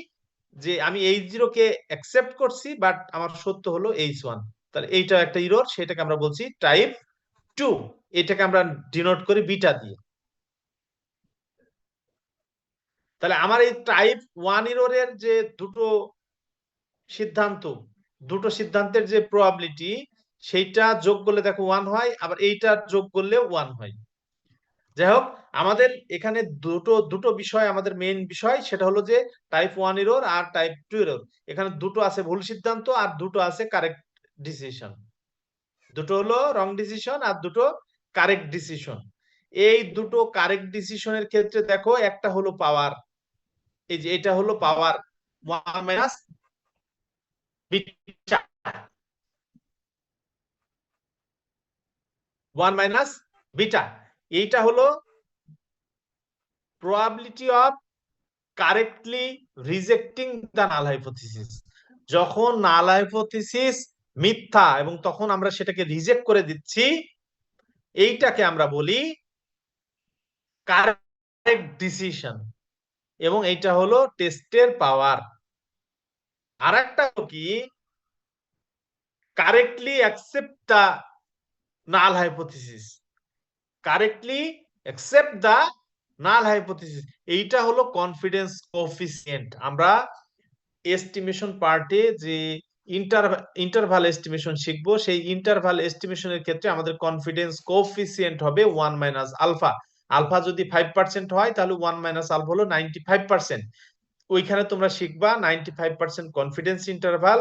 যে আমি H0 কে অ্যাকসেপ্ট করছি বাট আমার সত্য হলো H1, তাহলে এইটা একটা এরর, সেটাকে আমরা বলছি টাইপ 2। এটাকে আমরা ডিনোট করি বিটা দিয়ে। তাহলে আমার এই টাইপ 1 এররের যে দুটো সিদ্ধান্ত, দুটো সিদ্ধান্তের যে প্রবাবিলিটি, সেইটা যোগ করলে দেখো 1 হয়, আবার এইটা যোগ করলে 1 হয়। যাই হোক, আমাদের এখানে দুটো বিষয় আমাদের মেইন বিষয়, সেটা হলো যে টাইপ 1 এরর আর টাইপ 2 এরর। এখানে দুটো আছে ভুল সিদ্ধান্ত আর দুটো আছে কারেক্ট ডিসিশন। দুটো হলো রং ডিসিশন আর দুটো কারেক্ট ডিসিশন। এই দুটো কারেক্ট ডিসিশনের ক্ষেত্রে দেখো একটা হলো পাওয়ার, এই যে এটা হলো পাওয়ার 1 মাইনাস বিটা, 1 মাইনাস বিটা। এইটা হলো probability of correctly rejecting the null hypothesis। যখন নাল হাইপোথিসিস মিথ্যা এবং তখন আমরা সেটাকে রিজেক্ট করে দিচ্ছি, এইটাকে আমরা বলি কারেক্ট ডিসিশন, এবং এইটা হলো টেস্টের পাওয়ার। আর একটা কি? Correctly accept the null hypothesis, correctly accept the null hypothesis, এইটা হলো কনফিডেন্স কোএফিসিয়েন্ট। আমরা এস্টিমেশন পার্টে যে ইন্টারভাল এস্টিমেশন শিখবো, সেই ইন্টারভাল এস্টিমেশনের ক্ষেত্রে আমাদের কনফিডেন্স কোএফিসিয়েন্ট হবে 1 মাইনাস আলফা। আলফা যদি 5% হয় তাহলে 1 মাইনাস আলফা হলো 95%। ওইখানে তোমরা শিখবা 95% কনফিডেন্স ইন্টারভাল,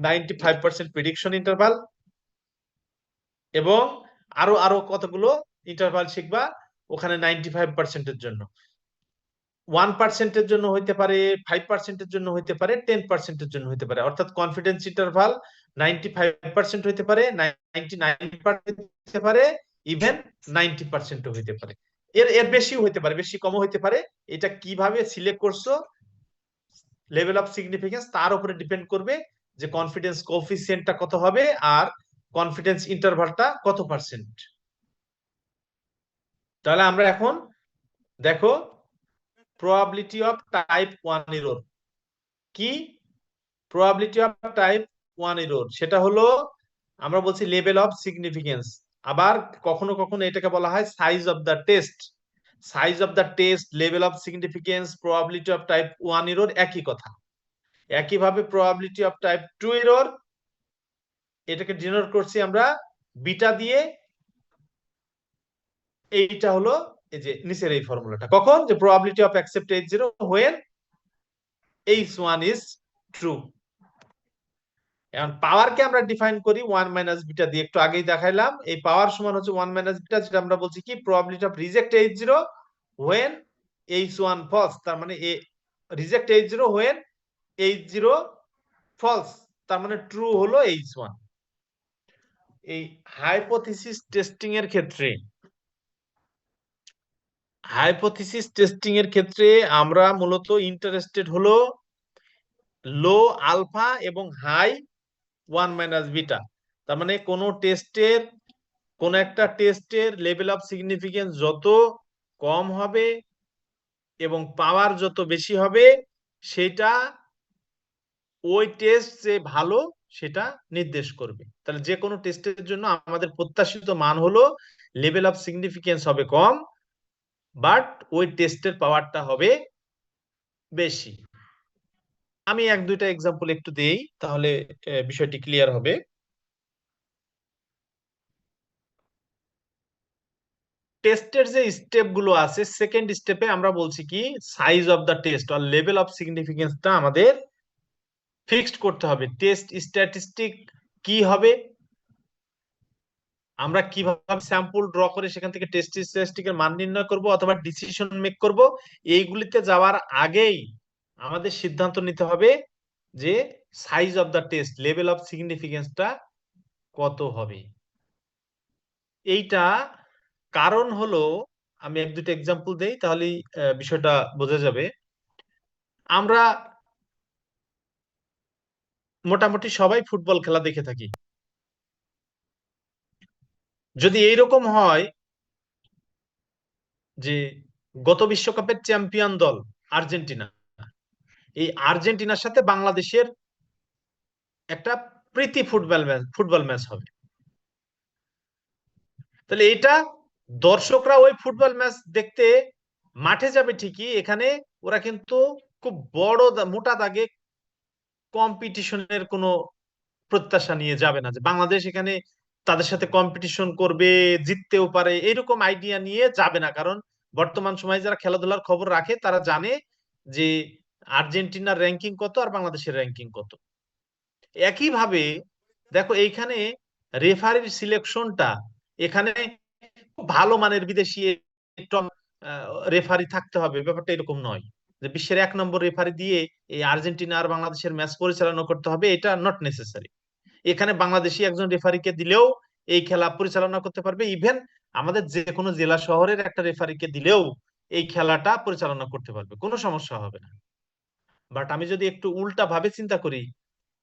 95% প্রেডিকশন ইন্টারভাল, এবং আরো আরো কতগুলো ইন্টারভাল শিখবা ওখানে 95%-এর জন্য। 1%-এর জন্য হইতে পারে, 5%-এর জন্য হইতে পারে, 10%-এর জন্য হইতে পারে। অর্থাৎ কনফিডেন্স ইন্টারভাল 95% হইতে পারে, 99% হইতে পারে, ইভেন 90%ও হইতে পারে। এর বেশিও হইতে পারে, বেশি কমও হইতে পারে। এটা কিভাবে সিলেক্ট করছো, লেভেল অফ সিগনিফিকেন্স, তার উপরে ডিপেন্ড করবে যে কনফিডেন্স কোএফিসিয়েন্টটা কত হবে আর কনফিডেন্স ইন্টারভালটা কত পার্সেন্ট। তাহলে আমরা এখন দেখো প্রবাবিলিটি অফ টাইপ 1 এরর। কি প্রবাবিলিটি অফ টাইপ 1 এরর? সেটা হলো আমরা বলছি লেভেল অফ সিগনিফিকেন্স, আবার কখনো কখনো এটাকে বলা হয় size of the test. Size of the test, level of significance, probability of type 1 error একই কথা। একইভাবে প্রবাবিলিটি অফ টাইপ 2 এরর, এটাকে ডিনোট করছি আমরা বিটা দিয়ে। এইটা হলো এই যে নিচের এই ফর্মুলাটা, কখন যে probability of accept H0 when H1 is true। এখন পাওয়ারকে আমরা ডিফাইন করি 1 মাইনাস বিটা দিয়ে, একটু আগেই দেখাইলাম। এই পাওয়ার সমান হচ্ছে 1 মাইনাস বিটা, যেটা আমরা বলছি কি probability of reject H0 when H1 false, তার মানে reject H0 when H0 false, তার মানে ট্রু হলো H1। এই হাইপোথিসিস টেস্টিং এর ক্ষেত্রে আমরা মূলত ইন্টারেস্টেড হলো লো আলফা এবং হাই 1 মাইনাস বিটা। তার মানে কোন একটা টেস্টের লেভেল অফ সিগনিফিকেন্স যত কম হবে এবং পাওয়ার যত বেশি হবে, সেটা ওই টেস্ট যে ভালো সেটা নির্দেশ করবে। তাহলে যে কোনো টেস্টের জন্য আমাদের প্রত্যাশিত মান হলো লেভেল অফ সিগনিফিকেন্স হবে কম, বাট ওই টেস্টের পাওয়ারটা হবে বেশি। আমি এক দুইটা এক্সাম্পল একটু দেই, তাহলে বিষয়টি ক্লিয়ার হবে। টেস্টের যে স্টেপ গুলো আছে, সেকেন্ড স্টেপে আমরা বলছি কি সাইজ অফ দ্য টেস্ট আর লেভেল অফ সিগনিফিকেন্সটা আমাদের ফিক্সড করতে হবে। টেস্ট স্ট্যাটিস্টিক কি হবে, আমরা কিভাবে স্যাম্পল ড্র করে সেখান থেকে টেস্ট স্ট্যাটিস্টিকের মান নির্ণয় করব অথবা ডিসিশন মেক করব, এইগুলিতে যাওয়ার আগেই আমাদের সিদ্ধান্ত নিতে হবে যে size of the test, level of সিগনিফিকেন্সটা কত হবে। এইটা কারণ হলো, আমি এক দুটো এক্সাম্পল দেই তাহলেই বিষয়টা বোঝা যাবে। আমরা মোটামুটি সবাই ফুটবল খেলা দেখে থাকি। যদি এইরকম হয় যে গত বিশ্বকাপের চ্যাম্পিয়ন দল আর্জেন্টিনা, এই আর্জেন্টিনার সাথে বাংলাদেশের একটা প্রীতি ফুটবল ম্যাচ হবে, তাহলে এটা দর্শকরা ওই ফুটবল ম্যাচ দেখতে মাঠে যাবে ঠিকই, এখানে ওরা কিন্তু খুব বড় মোটা দাগে কম্পিটিশনের কোনো প্রত্যাশা নিয়ে যাবে না যে বাংলাদেশ এখানে তাদের সাথে কম্পিটিশন করবে, জিততেও পারে, এরকম আইডিয়া নিয়ে যাবে না। কারণ বর্তমান সময়ে যারা খেলাধুলার খবর রাখে তারা জানে যে আর্জেন্টিনার র্যাঙ্কিং কত আর বাংলাদেশের র্যাঙ্কিং কত। একইভাবে দেখো এইখানে রেফারির সিলেকশনটা, এখানে ভালো মানের বিদেশি রেফারি থাকতে হবে, ব্যাপারটা এরকম নয় যে বিশ্বের 1 নম্বর রেফারি দিয়ে এই আর্জেন্টিনা আর বাংলাদেশের ম্যাচ পরিচালনা করতে হবে, এটা নট নেসেসারি। এখানে বাংলাদেশি একজন রেফারিকে দিলেও এই খেলা পরিচালনা করতে পারবে, ইভেন আমাদের যে কোনো জেলা শহরের একটা রেফারিকে দিলেও এই খেলাটা পরিচালনা করতে পারবে, কোনো সমস্যা হবে না। বাট আমি যদি একটু উল্টা ভাবে চিন্তা করি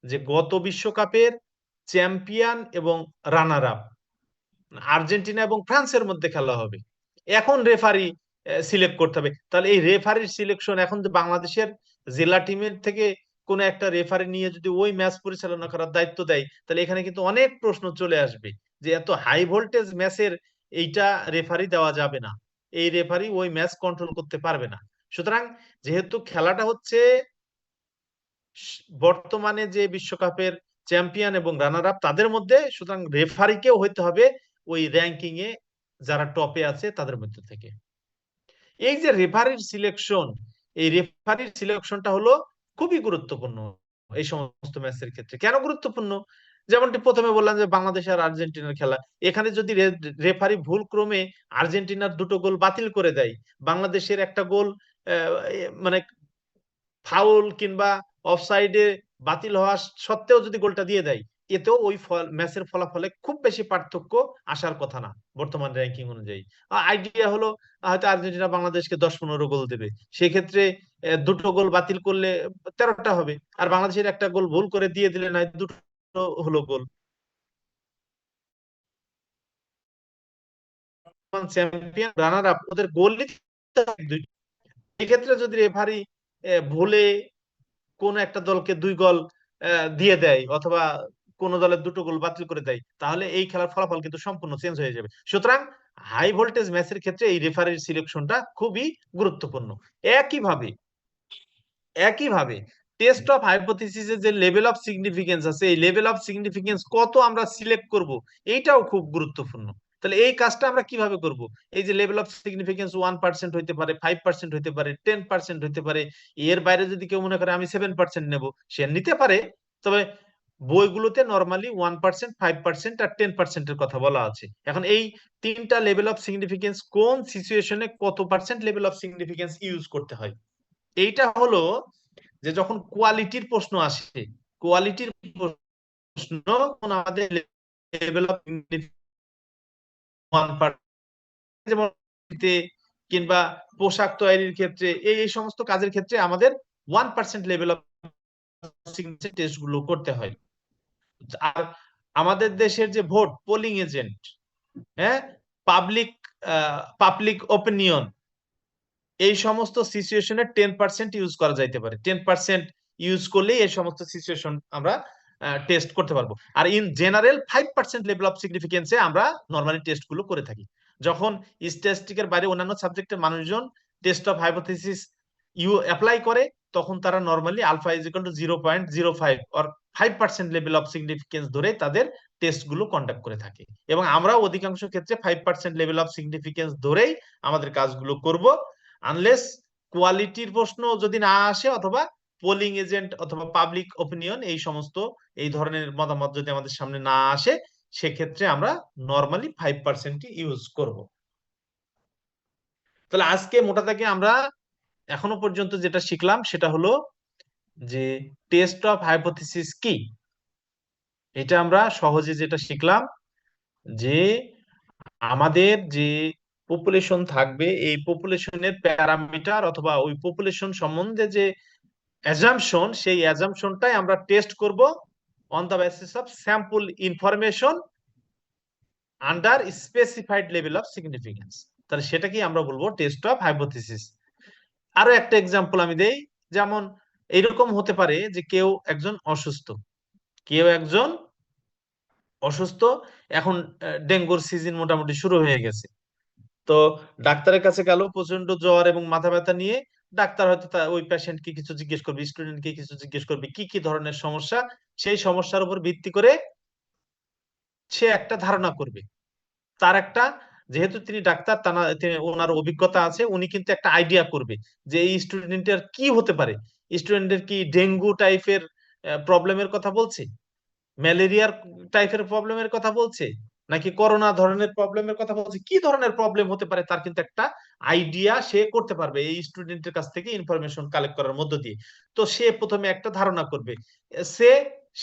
যে গত বিশ্বকাপের চ্যাম্পিয়ন এবং রানার আপ আর্জেন্টিনা এবং ফ্রান্সের মধ্যে খেলা হবে, এখন রেফারি সিলেক্ট করতে হবে, তাহলে এই রেফারির সিলেকশন এখন যে বাংলাদেশের জেলা টিমের থেকে কোন একটা রেফারি নিয়ে যদি ওই ম্যাচ পরিচালনা করার দায়িত্ব দেয়, তাহলে এখানে কিন্তু অনেক প্রশ্ন চলে আসবে যে এত হাই ভোল্টেজ ম্যাচের এইটা রেফারি দেওয়া যাবে না, এই রেফারি ওই ম্যাচ কন্ট্রোল করতে পারবে না। সুতরাং যেহেতু খেলাটা হচ্ছে বর্তমানে যে বিশ্বকাপের চ্যাম্পিয়ন এবং রানার আপ তাদের মধ্যে, সুতরাং রেফারিকেও হইতে হবে ওই র্যাঙ্কিং এ যারা টপে আছে তাদের মধ্যে থেকে। এই যে রেফারির সিলেকশন, এই রেফারির সিলেকশনটা হলো খুবই গুরুত্বপূর্ণ এই সমস্ত ম্যাচের ক্ষেত্রে। কেন গুরুত্বপূর্ণ? যেমনটি প্রথমে বললাম যে বাংলাদেশ আর আর্জেন্টিনার খেলা, এখানে যদি রেফারি ভুল ক্রমে আর্জেন্টিনার 2টো গোল বাতিল করে দেয়, বাংলাদেশের একটা গোল মানে ফাউল কিংবা অফসাইডে বাতিল হওয়া সত্ত্বেও যদি গোলটা দিয়ে দেয়, এতেও ওই ম্যাচের ফলাফলে খুব বেশি পার্থক্য আসার কথা না বর্তমান র্যাঙ্কিং অনুযায়ী। আইডিয়া হলো হয়তো আর্জেন্টিনা বাংলাদেশকে 10-15 গোল দেবে, সেক্ষেত্রে 2টো গোল বাতিল করলে 13টা হবে, আর বাংলাদেশের একটা গোল ভুল করে দিয়ে দিলে না 2টো হলো গোল। চ্যাম্পিয়ন রানার আপ ওদের গোল এক্ষেত্রে যদি রেফারি ভুলে কোন একটা দলকে 2 গোল দিয়ে দেয় অথবা কোন দলের 2টো গোল বাতিল করে দেয়, তাহলে এই খেলার ফলাফল কিন্তু সম্পূর্ণ চেঞ্জ হয়ে যাবে। সুতরাং হাই ভোল্টেজ ম্যাচের ক্ষেত্রে এই রেফারির সিলেকশনটা খুবই গুরুত্বপূর্ণ। একইভাবে টেস্ট অফ হাইপোথিসিসের যে লেভেল অফ সিগনিফিকেন্স আছে, এই লেভেল অফ সিগনিফিকেন্স কত আমরা সিলেক্ট করব, এইটাও খুব গুরুত্বপূর্ণ। তাহলে এই কাজটা আমরা কিভাবে করব? এই যে লেভেল অফ সিগনিফিকেন্স 1% হইতে পারে, 5% হইতে পারে, 10% হইতে পারে। এর বাইরে যদি কেউ মনে করে আমি 7% নেব, সে নিতে পারে। তবে বইগুলোতে নরমালি 1%, 5% আর 10% এর কথা বলা আছে। এখন এই 3টা লেভেল অফ সিগনিফিকেন্স কোন সিচুয়েশনে কত percent level of significance use করতে হয়, এইটা হলো যে যখন কোয়ালিটির প্রশ্ন আসে, কোয়ালিটির প্রশ্ন আমাদের লেভেল অফ যেমন কিংবা পোশাক তৈরির ক্ষেত্রে এই সমস্ত কাজের ক্ষেত্রে আমাদের 1% লেভেল অফ টেস্ট গুলো করতে হয়। আর আমাদের দেশের যে ভোট, পোলিং এজেন্ট, হ্যাঁ, পাবলিক ওপিনিয়ন, এই সমস্ত সিচুয়েশনে 10% ইউজ করা যাইতে পারে। 10% ইউজ করলেই এই সমস্ত সিচুয়েশন আমরা টেস্ট করতে পারবো। আর ইন জেনারেল 5% লেভেল অফ সিগনিফিকেন্সে আমরা নরমালি টেস্ট গুলো করে থাকি। যখন স্ট্যাটিস্টিকের বাইরে অন্যান্য সাবজেক্টের মানুষজন টেস্ট অফ হাইপোথিসিস অ্যাপ্লাই করে, তখন তারা normally alpha is equal to 0.05 or 5% level of significance ধরে তাদের টেস্ট গুলো কন্ডাক্ট করে থাকে। এবং আমরাও অধিকাংশ ক্ষেত্রে 5% লেভেল অফ সিগনিফিকেন্স ধরেই আমাদের কাজগুলো করব, আনলেস কোয়ালিটির প্রশ্ন যদি না আসে অথবা পোলিং এজেন্ট অথবা পাবলিক ওপিনিয়ন এই সমস্ত এই ধরনের মতামত যদি আমাদের সামনে না আসে, সেক্ষেত্রে আমরা নরমালি 5% ইউজ করব। তাহলে আজকে মোটা দাগে আমরা এখনো পর্যন্ত যেটা শিখলাম সেটা হলো যে টেস্ট অফ হাইপোথিসিস কি। এটা আমরা সহজে যেটা শিখলাম যে আমাদের যে পপুলেশন থাকবে, এই পপুলেশনের প্যারামিটার অথবা ওই পপুলেশন সম্বন্ধে যে অ্যাজাম্পশন, সেই অ্যাজাম্পশনটাই আমরা টেস্ট করব on the basis of sample information under specified level of significance. তাহলে সেটা কি আমরা বলবো টেস্ট অফ হাইপোথিসিস। আরো একটা এক্সাম্পল আমি দেই, যেমন এইরকম হতে পারে যে কেউ একজন অসুস্থ, এখন ডেঙ্গুর সিজন মোটামুটি শুরু হয়ে গেছে। তো ডাক্তারের কাছে গেল প্রচন্ড জ্বর এবং মাথা ব্যথা নিয়ে। ডাক্তার হয়তো ওই পেশেন্টকে কিছু জিজ্ঞেস করবে, স্টুডেন্টকে কিছু জিজ্ঞেস করবে কি কি ধরনের সমস্যা, সেই সমস্যার উপর ভিত্তি করে সে একটা ধারণা করবে। তার একটা, যেহেতু তিনি ডাক্তার, ওনার অভিজ্ঞতা আছে, উনি কিন্তু একটা আইডিয়া করবে যে এই স্টুডেন্টের কি হতে পারে। স্টুডেন্টের কি ডেঙ্গু টাইপের প্রবলেমের কথা বলছে, ম্যালেরিয়ার টাইপের প্রবলেমের কথা বলছে, নাকি করোনা ধরনের প্রবলেমের কথা বলছে, কি ধরনের প্রবলেম হতে পারে তার কিন্তু একটা আইডিয়া সে করতে পারবে এই স্টুডেন্টের কাছ থেকে ইনফরমেশন কালেক্ট করার মধ্য দিয়ে। তো সে প্রথমে একটা ধারণা করবে,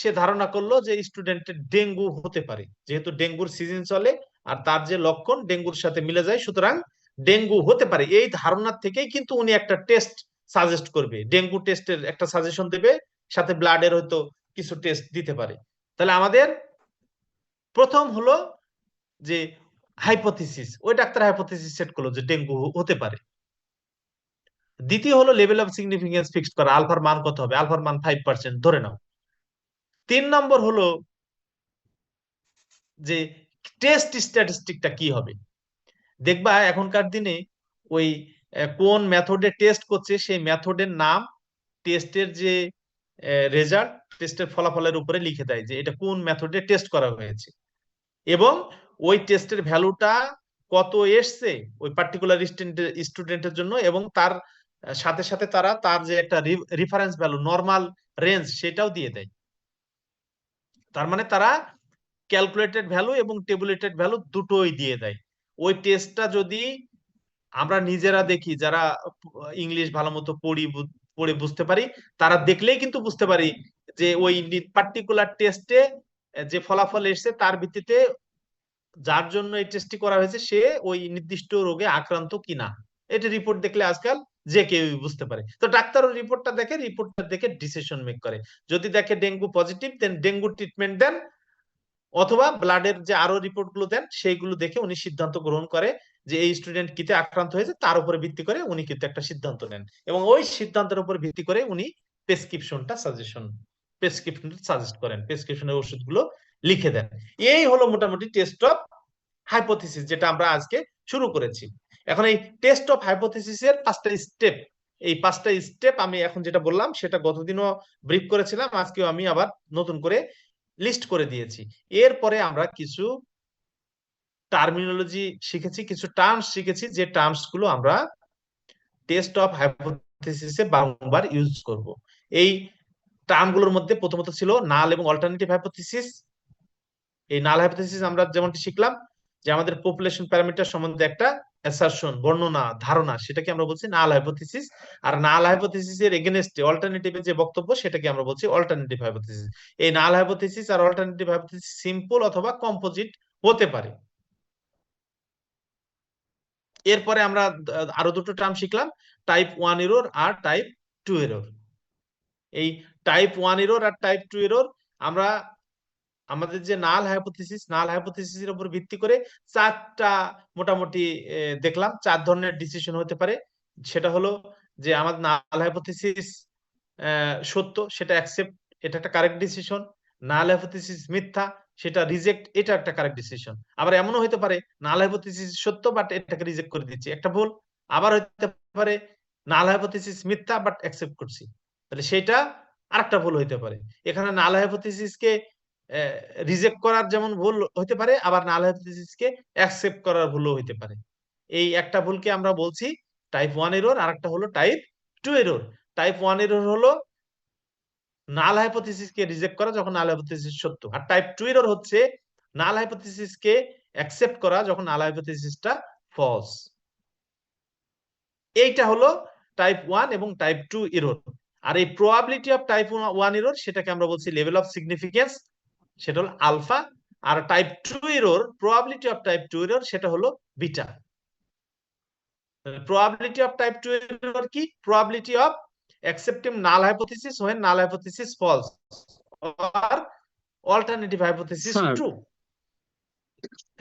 সে ধারণা করলো যে স্টুডেন্টের ডেঙ্গু হতে পারে, যেহেতু ডেঙ্গুর সিজন চলে আর তার যে লক্ষণ ডেঙ্গুর সাথে মিলে যায়, সুতরাং ডেঙ্গু হতে পারে। এই ধারণার থেকেই কিন্তু উনি একটা টেস্ট সাজেস্ট করবে, ডেঙ্গু টেস্টের একটা সাজেশন দেবে, সাথে ব্লাডের হয়তো কিছু টেস্ট দিতে পারে। তাহলে আমাদের প্রথম হলো যে হাইপোথিসিস, ওই ডাক্তার হাইপোথিসিস সেট করলো যে ডেঙ্গু হতে পারে। দ্বিতীয় হলো লেভেল অফ সিগনিফিকেন্স ফিক্সড করা, আলফার মান কত হবে, আলফার মান 5% ধরে নাও। 3 নম্বর হলো যে টেস্ট স্ট্যাটিস্টিকটা কি হবে। দেখবা এখনকার দিনে ওই কোন মেথডে টেস্ট করছে সেই মেথডের নাম, টেস্টের যে রেজাল্ট, টেস্টের ফলাফলের উপরে লিখে দেয় যে এটা কোন মেথডে টেস্ট করা হয়েছে, এবং ওই টেস্টের ভ্যালুটা কত এসছে ওই পার্টিকুলার স্টুডেন্টের জন্য, এবং তার সাথে সাথে তারা তার যে একটা রেফারেন্স ভ্যালু, নরমাল রেঞ্জ, সেটাও দিয়ে দেয়। তার মানে তারা ক্যালকুলেটেড ভ্যালু এবং টেবুলেটেড ভ্যালু দুটোই দিয়ে দেয়। ওই টেস্টটা যদি আমরা নিজেরা দেখি, যারা ইংলিশ ভালো মতো পড়ে বুঝতে পারি, তারা দেখলেই কিন্তু বুঝতে পারি যে ওই পার্টিকুলার টেস্টে যে ফলাফল এসছে তার ভিত্তিতে যার জন্য এই টেস্টটি করা হয়েছে সে ওই নির্দিষ্ট রোগে আক্রান্ত কিনা, এটা রিপোর্ট দেখলে আজকাল যে কেউ বুঝতে পারে। তো ডাক্তার ওই রিপোর্টটা দেখে ডিসিশন মেক করে। যদি দেখে ডেঙ্গু পজিটিভ, দেন ডেঙ্গু ট্রিটমেন্ট দেন, অথবা ব্লাডের যে আরো রিপোর্ট গুলো দেন সেইগুলো দেখে উনি সিদ্ধান্ত গ্রহণ করে যে এই স্টুডেন্ট কিতে আক্রান্ত হয়েছে তার উপরে ভিত্তি করে উনি কিন্তু একটা সিদ্ধান্ত নেন এবং ওই সিদ্ধান্তের উপর ভিত্তি করে উনি প্রেসক্রিপশনটা সাজেস্ট করেন, প্রেসক্রিপশনের ওষুধগুলো লিখে দেন। এই হলো মোটামুটি টেস্ট অফ হাইপোথিসিস, যেটা আমরা আজকে শুরু করেছি। এখন এই টেস্ট অফ হাইপোথিসিস এর 5টা স্টেপ, এই 5টা স্টেপ আমি এখন যেটা বললাম সেটা গতদিনও ব্রিফ করেছিলাম, আজকেও আমি আবার নতুন করে লিস্ট করে দিয়েছি। এরপরে আমরা কিছু টার্মিনোলজি শিখেছি, কিছু টার্মস শিখেছি, যে টার্মস গুলো আমরা টেস্ট অফ হাইপোথিসিসে বারংবার ইউজ করব। এই টার্মগুলোর মধ্যে প্রথমত ছিল নাল এবং অল্টারনেটিভ হাইপোথিসিস। এই নাল হাইপোথিসিস আমরা যেমনটি শিখলাম যে আমাদের পপুলেশন প্যারামিটার সম্বন্ধে একটা অ্যাসারশন, বর্ণনা, ধারণা, সেটাকে আমরা বলছি নাল হাইপোথিসিস। আর নাল হাইপোথিসিস এর এগেইনস্টে অল্টারনেটিভের যে বক্তব্য সেটাকে আমরা বলছি অল্টারনেটিভ হাইপোথিসিস। এই নাল হাইপোথিসিস আর অল্টারনেটিভ হাইপোথিসিস সিম্পল অথবা কম্পোজিট হতে পারে। এরপরে আমরা আরো দুটো টার্ম শিখলাম, টাইপ 1 এরর আর টাইপ 2 এরর। এই টাইপ 1 এরর আর টাইপ 2 এরর আমরা আমাদের যে নাল হাইপোথিসিসের উপর ভিত্তি করে 4টা মোটামুটি দেখলাম 4 ধরনের ডিসিশন হতে পারে। সেটা হলো যে আমাদের নাল হাইপোথিসিস সত্য, সেটা অ্যাকসেপ্ট, এটা একটা কারেক্ট ডিসিশন। নাল হাইপোথিসিস মিথ্যা, সেটা রিজেক্ট, এটা একটা কারেক্ট ডিসিশন। আবার এমনও হতে পারে নাল হাইপোথিসিস সত্য বাট এটাকে রিজেক্ট করে দিচ্ছি, একটা ভুল। আবার হতে পারে নাল হাইপোথিসিস মিথ্যা বাট অ্যাকসেপ্ট করছি, তাহলে সেটা আরেকটা ভুল হতে পারে। এখানে নাল হাইপোথিসিসকে রিজেক্ট করার যেমন ভুল হতে পারে, আবার নাল হাইপোথিসিসকে অ্যাকসেপ্ট করার ভুলও হতে পারে। এই একটা ভুলকে আমরা বলছি টাইপ 1 এরর, আর একটা হলো টাইপ 2 এরর। টাইপ 1 এরর হলো নাল হাইপোথিসিসকে রিজেক্ট করা যখন নাল হাইপোথিসিস সত্য, আর টাইপ 2 এরর হচ্ছে নাল হাইপোথিসিসকে অ্যাকসেপ্ট করা যখন নাল হাইপোথিসিসটা ফলস। এইটা হলো টাইপ 1 এবং টাইপ 2 এরর। আর এই প্রবাবিলিটি অফ টাইপ 1 এরর সেটাকে আমরা বলছি লেভেল অফ সিগনিফিকেন্স, সেটা হলো আলফা। আর type 2 error, probability of type 2 error, সেটা হলো beta. Probability of type 2 error কি? Probability of accepting null hypothesis when null hypothesis false or alternative hypothesis sir true.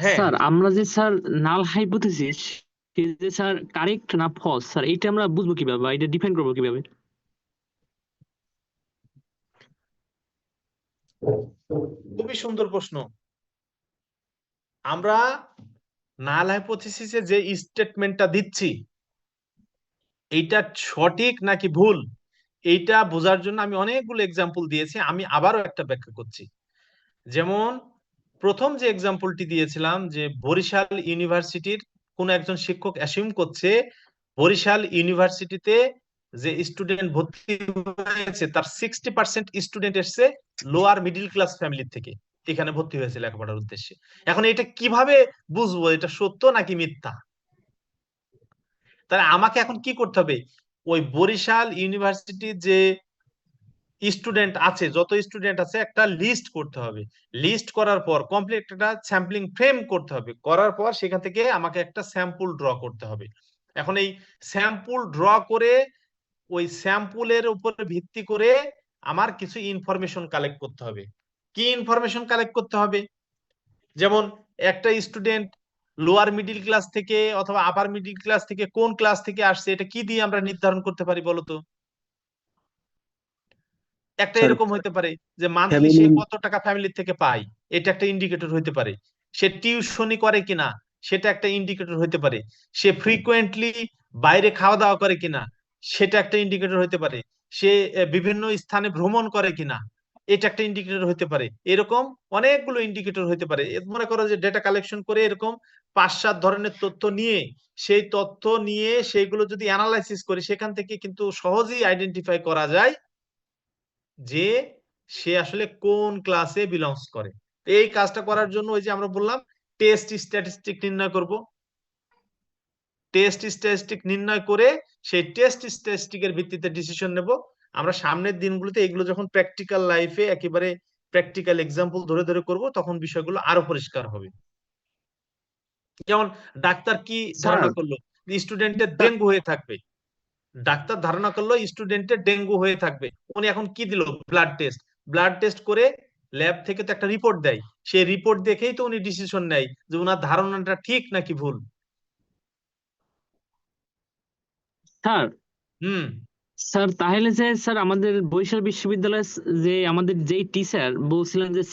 হ্যাঁ স্যার আমরা যে স্যার নাল hypothesis যে স্যার কারেক্ট না false, sir এইটা আমরা বুঝবো কিভাবে বা এটা ডিফাইন করবো কিভাবে? খুবই সুন্দর প্রশ্ন। আমরা নাল হাইপোথিসিসে যে স্টেটমেন্টটা দিচ্ছি এইটা সঠিক নাকি ভুল, এইটা বোঝার জন্য আমি অনেকগুলো এক্সাম্পল দিয়েছি, আমি আবারও একটা ব্যাখ্যা করছি। যেমন প্রথম যে এক্সাম্পলটি দিয়েছিলাম যে বরিশাল ইউনিভার্সিটির কোন একজন শিক্ষক অ্যাসিউম করছে বরিশাল ইউনিভার্সিটিতে যে স্টুডেন্ট ভর্তি হয়েছে তার 60% স্টুডেন্ট এসছে লোয়ার মিডল ক্লাস ফ্যামিলি থেকে, এখানে ভর্তি হয়েছে লেখাপড়ার উদ্দেশ্যে। এখন এটা কিভাবে বুঝবো এটা সত্য নাকি মিথ্যা? তাহলে আমাকে এখন কি করতে হবে, ওই বরিশাল ইউনিভার্সিটির যে স্টুডেন্ট আছে, যত স্টুডেন্ট আছে একটা লিস্ট করতে হবে। লিস্ট করার পর কমপ্লিট একটা স্যাম্পলিং ফ্রেম করতে হবে, করার পর সেখান থেকে আমাকে একটা স্যাম্পল ড্র করতে হবে। এখন এই স্যাম্পল ড্র করে ওই স্যাম্পলের উপর ভিত্তি করে আমার কিছু ইনফরমেশন কালেক্ট করতে হবে। কি ইনফরমেশন কালেক্ট করতে হবে? যেমন একটা স্টুডেন্ট লোয়ার মিডল ক্লাস থেকে অথবা আপার মিডল ক্লাস থেকে কোন ক্লাস থেকে আসছে, এটা কি দিয়ে আমরা নির্ধারণ করতে পারি বলতো? একটা এরকম হইতে পারে যে মান্থলি সে কত টাকা ফ্যামিলি থেকে পায়, এটা একটা ইন্ডিকেটর হইতে পারে। সে টিউশনি করে কিনা, সেটা একটা ইন্ডিকেটর হইতে পারে। সে ফ্রিকোয়েন্টলি বাইরে খাওয়া দাওয়া করে কিনা, সেটা একটা ইন্ডিকেটর হইতে পারে। সে বিভিন্ন স্থানে ভ্রমণ করে কিনা, এটা একটা ইন্ডিকেটর হইতে পারে। এরকম অনেকগুলো ইন্ডিকেটর হইতে পারে। মনে করো যে ডেটা কালেকশন করে এরকম 5-7 ধরনের তথ্য নিয়ে, সেই তথ্য নিয়ে সেইগুলো যদি অ্যানালাইসিস করি, সেখান থেকে কিন্তু সহজেই আইডেন্টিফাই করা যায় যে সে আসলে কোন ক্লাসে বিলংস করে। এই কাজটা করার জন্য ওই যে আমরা বললাম টেস্ট স্ট্যাটিস্টিক নির্ণয় করব। টেস্ট স্ট্যাটিস্টিক নির্ণয় করে সেই টেস্ট স্ট্যাটিস্টিকের ভিত্তিতে ডিসিশন নেব। আমরা সামনের দিনগুলোতে এগুলো যখন প্র্যাকটিক্যাল লাইফে একেবারে প্র্যাকটিক্যাল এক্সাম্পল ধরে ধরে করব, তখন বিষয়গুলো আরো পরিষ্কার হবে। যেমন ডাক্তার কি ধারণা করলো, স্টুডেন্টের ডেঙ্গু হয়ে থাকবে। ডাক্তার ধারণা করলো স্টুডেন্টের ডেঙ্গু হয়ে থাকবে, উনি এখন কি দিল? ব্লাড টেস্ট করে ল্যাব থেকে তো একটা রিপোর্ট দেয়, সেই রিপোর্ট দেখেই তো উনি ডিসিশন নেয় যে উনার ধারণাটা ঠিক নাকি ভুল। স্যার হুম স্যার তাহলে যে স্যার আমাদের বরিশাল বিশ্ববিদ্যালয়ে যে আমাদের যেই টিচার বলছিলেন যে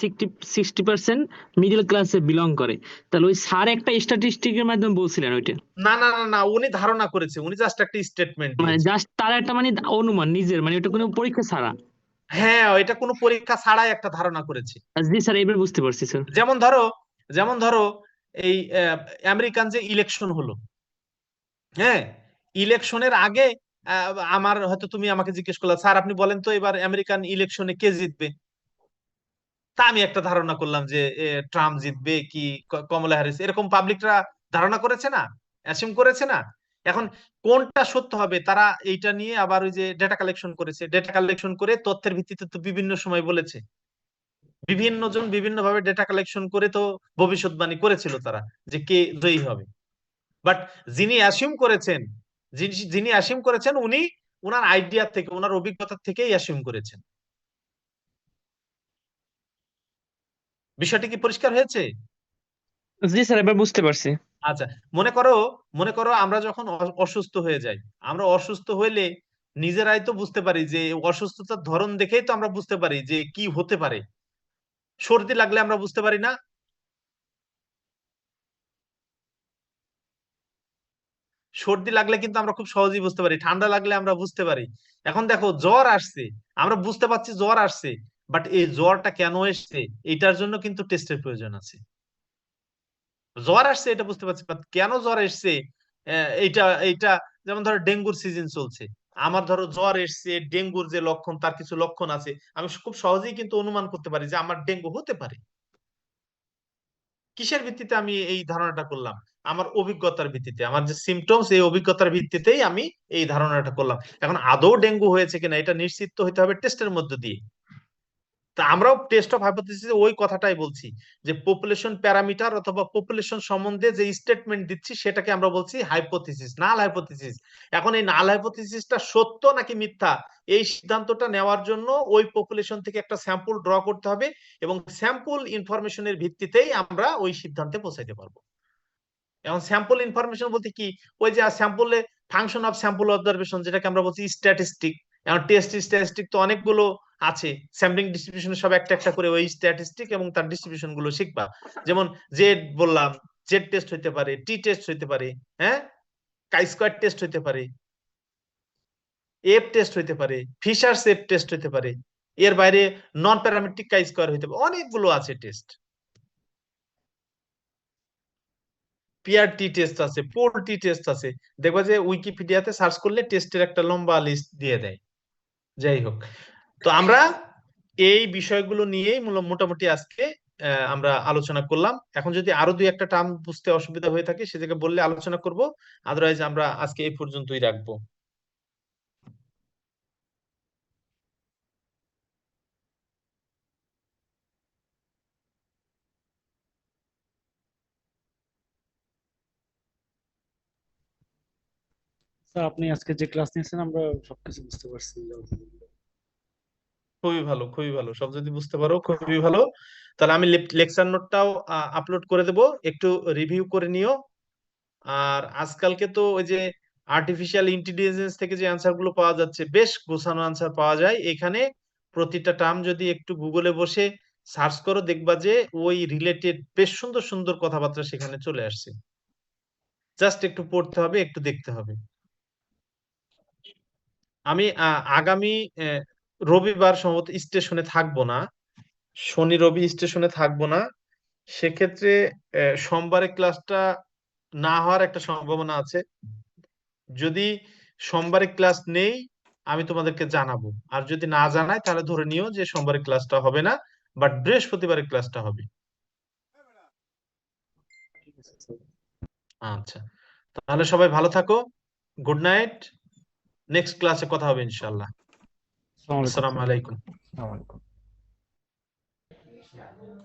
60% মিডল ক্লাসে বিলং করে, তাহলে ওই স্যার একটা স্ট্যাটিস্টিকের মাধ্যমে বলছিলেন ওইটা, না না না না, উনি ধারণা করেছে, উনি জাস্ট একটা স্টেটমেন্ট মানে দিয়েছে। জাস্ট তার একটা মানে অনুমান নিজের, মানে ওটা কোনো পরীক্ষা ছাড়া। হ্যাঁ, এটা কোনো পরীক্ষা ছাড়াই একটা ধারণা করেছে। জি স্যার, এবার বুঝতে পারছি স্যার। যেমন ধরো, যেমন ধরো এই আমেরিকান যে ইলেকশন হলো, হ্যাঁ, ইলেকশনের আগে আমার হয়তো তুমি আমাকে জিজ্ঞেস করলে, স্যার আপনি বলেন তো এবার আমেরিকান ইলেকশনে কে জিতবে, তা আমি একটা ধারণা করলাম যে ট্রাম্প জিতবে কি কমলা হ্যারিস, এরকম পাবলিকরা ধারণা করেছে না, অ্যাসিউম করেছে না। এখন কোনটা সত্য হবে তারা এইটা নিয়ে আবার ওই যে ডেটা কালেকশন করেছে, ডেটা কালেকশন করে তথ্যের ভিত্তিতে তো বিভিন্ন সময় বলেছে, বিভিন্ন জন বিভিন্ন ভাবে ডেটা কালেকশন করে তো ভবিষ্যৎবাণী করেছিল তারা যে কে জয়ী হবে। বাট যিনি অ্যাসিউম করেছেন, যিনি অ্যাসিউম করেছেন উনি ওনার আইডিয়া থেকে, ওনার অভিজ্ঞতা থেকেই অ্যাসিউম করেছেন। বিষয়টি কি পরিষ্কার হয়েছে? জি স্যার, এবার বুঝতে পারছি। আচ্ছা, মনে করো, মনে করো আমরা যখন অসুস্থ হয়ে যাই, আমরা অসুস্থ হইলে নিজেরাই তো বুঝতে পারি যে অসুস্থতার ধরন দেখেই তো আমরা বুঝতে পারি যে কি হতে পারে। সর্দি লাগলে আমরা বুঝতে পারি না, সর্দি লাগলে কিন্তু আমরা খুব সহজেই বুঝতে পারি, ঠান্ডা লাগলে আমরা বুঝতে পারি। এখন দেখো জ্বর আসছে, আমরা বুঝতে পারছি জ্বর আসছে, বাট এই জ্বরটা কেন এসছে এটার জন্য কিন্তু টেস্টের প্রয়োজন আছে। জ্বর আসছে এটা বুঝতে পারছি, বাট কেন জ্বর এসছে এইটা এইটা, যেমন ধরো ডেঙ্গুর সিজন চলছে, আমার ধরো জ্বর এসছে, ডেঙ্গুর যে লক্ষণ তার কিছু লক্ষণ আছে, আমি খুব সহজেই কিন্তু অনুমান করতে পারি যে আমার ডেঙ্গু হতে পারে। কিসের ভিত্তিতে আমি এই ধারণাটা করলাম? আমার অভিজ্ঞতার ভিত্তিতে, আমার যে সিমটমস এই অভিজ্ঞতার ভিত্তিতেই আমি এই ধারণাটা করলাম। এখন আদৌ ডেঙ্গু হয়েছে কিনা এটা নিশ্চিত তো হতে হবে টেস্টের মধ্য দিয়ে। তা আমরাও টেস্ট অফ হাইপোথিসিসে ওই কথাটাই বলছি যে পপুলেশন প্যারামিটার অথবা পপুলেশন সম্বন্ধে যে স্টেটমেন্ট দিচ্ছি সেটাকে আমরা বলছি হাইপোথিসিস, নাল হাইপোথিসিস। এখন এই নাল হাইপোথিসিসটা সত্য নাকি মিথ্যা এই সিদ্ধান্তটা নেওয়ার জন্য ওই পপুলেশন থেকে একটা স্যাম্পল ড্র করতে হবে, এবং স্যাম্পল ইনফরমেশনের ভিত্তিতেই আমরা ওই সিদ্ধান্তে পৌঁছাইতে পারবো। এখন স্যাম্পল ইনফরমেশন বলতে কি, ওই যে স্যাম্পলে ফাংশন অফ স্যাম্পল অবজারভেশন যেটাকে আমরা বলছি স্ট্যাটিস্টিক। এখন টেস্ট স্ট্যাটিস্টিক তো অনেকগুলো আছে, স্যাম্পলিং ডিস্ট্রিবিউশন সব একটা একটা করে ওই স্ট্যাটিস্টিক এবং তার ডিস্ট্রিবিউশন গুলো শিখবা। যেমন জেড বললাম, জেড টেস্ট হইতে পারে, টি টেস্ট হইতে পারে, হ্যাঁ, কাই স্কয়ার টেস্ট হইতে পারে, এফ টেস্ট হইতে পারে, ফিশারস এফ টেস্ট হইতে পারে, এর বাইরে নন প্যারামেট্রিক কাই স্কয়ার হইতে পারে, অনেকগুলো আছে টেস্ট। পিআরটি টেস্ট আছে, পোল টি টেস্ট আছে, দেখবা যে উইকিপিডিয়াতে সার্চ করলে টেস্টের একটা লম্বা লিস্ট দিয়ে দেয়। যাই হোক, তো আমরা এই বিষয়গুলো নিয়েই মোটামুটি আজকে আমরা আলোচনা করলাম। এখন যদি আরো দুই একটা টার্ম বুঝতে অসুবিধা হয়ে থাকে সে জায়গায় বললে আলোচনা করব, আদারওয়াইজ আমরা আজকে এই পর্যন্তই রাখবো। স্যার আপনি আজকে যে ক্লাস নিয়েছেন আমরা সবকিছু বুঝতে পারছি আলহামদুলিল্লাহ। খুবই ভালো, খুবই ভালো, সব যদি বুঝতে পারো খুবই ভালো। তাহলে আমি লেকচার নোটটাও আপলোড করে দেব, একটু রিভিউ করে নিও। আর আজকালকে তো ওই যে আর্টিফিশিয়াল ইন্টেলিজেন্স থেকে যে অ্যান্সার গুলো পাওয়া যাচ্ছে, বেশ গোছানো অ্যান্সার পাওয়া যায় এখানে। প্রতিটা টার্ম যদি একটু গুগলে বসে সার্চ করো দেখবা যে ওই রিলেটেড বেশ সুন্দর সুন্দর কথাবার্তা সেখানে চলে আসছে। জাস্ট একটু পড়তে হবে, একটু দেখতে হবে। আমি আগামী রবিবার সম্ভবত স্টেশনে থাকবো না, শনি রবি স্টেশনে থাকবো না। সেক্ষেত্রে সোমবারে ক্লাসটা না হওয়ার একটা সম্ভাবনা আছে। যদি সোমবারে ক্লাস নেই আমি তোমাদেরকে জানাবো, আর যদি না জানাই তাহলে ধরে নিও যে সোমবারে ক্লাসটা হবে না, বাট বৃহস্পতিবারে ক্লাসটা হবে। ঠিক আছে স্যার। আচ্ছা, তাহলে সবাই ভালো থাকো, গুড নাইট, নেক্সট ক্লাসে কথা হবে ইনশাল্লাহ। আসসালামু আলাইকুম আসসালামু আলাইকুম। স্যার। আসসালামু আলাইকুম।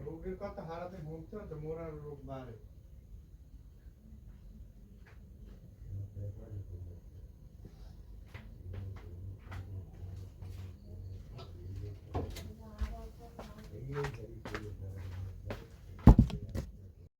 রোগের কথা হারাতে ভুগছো তো মোরার রোগ বাড়ে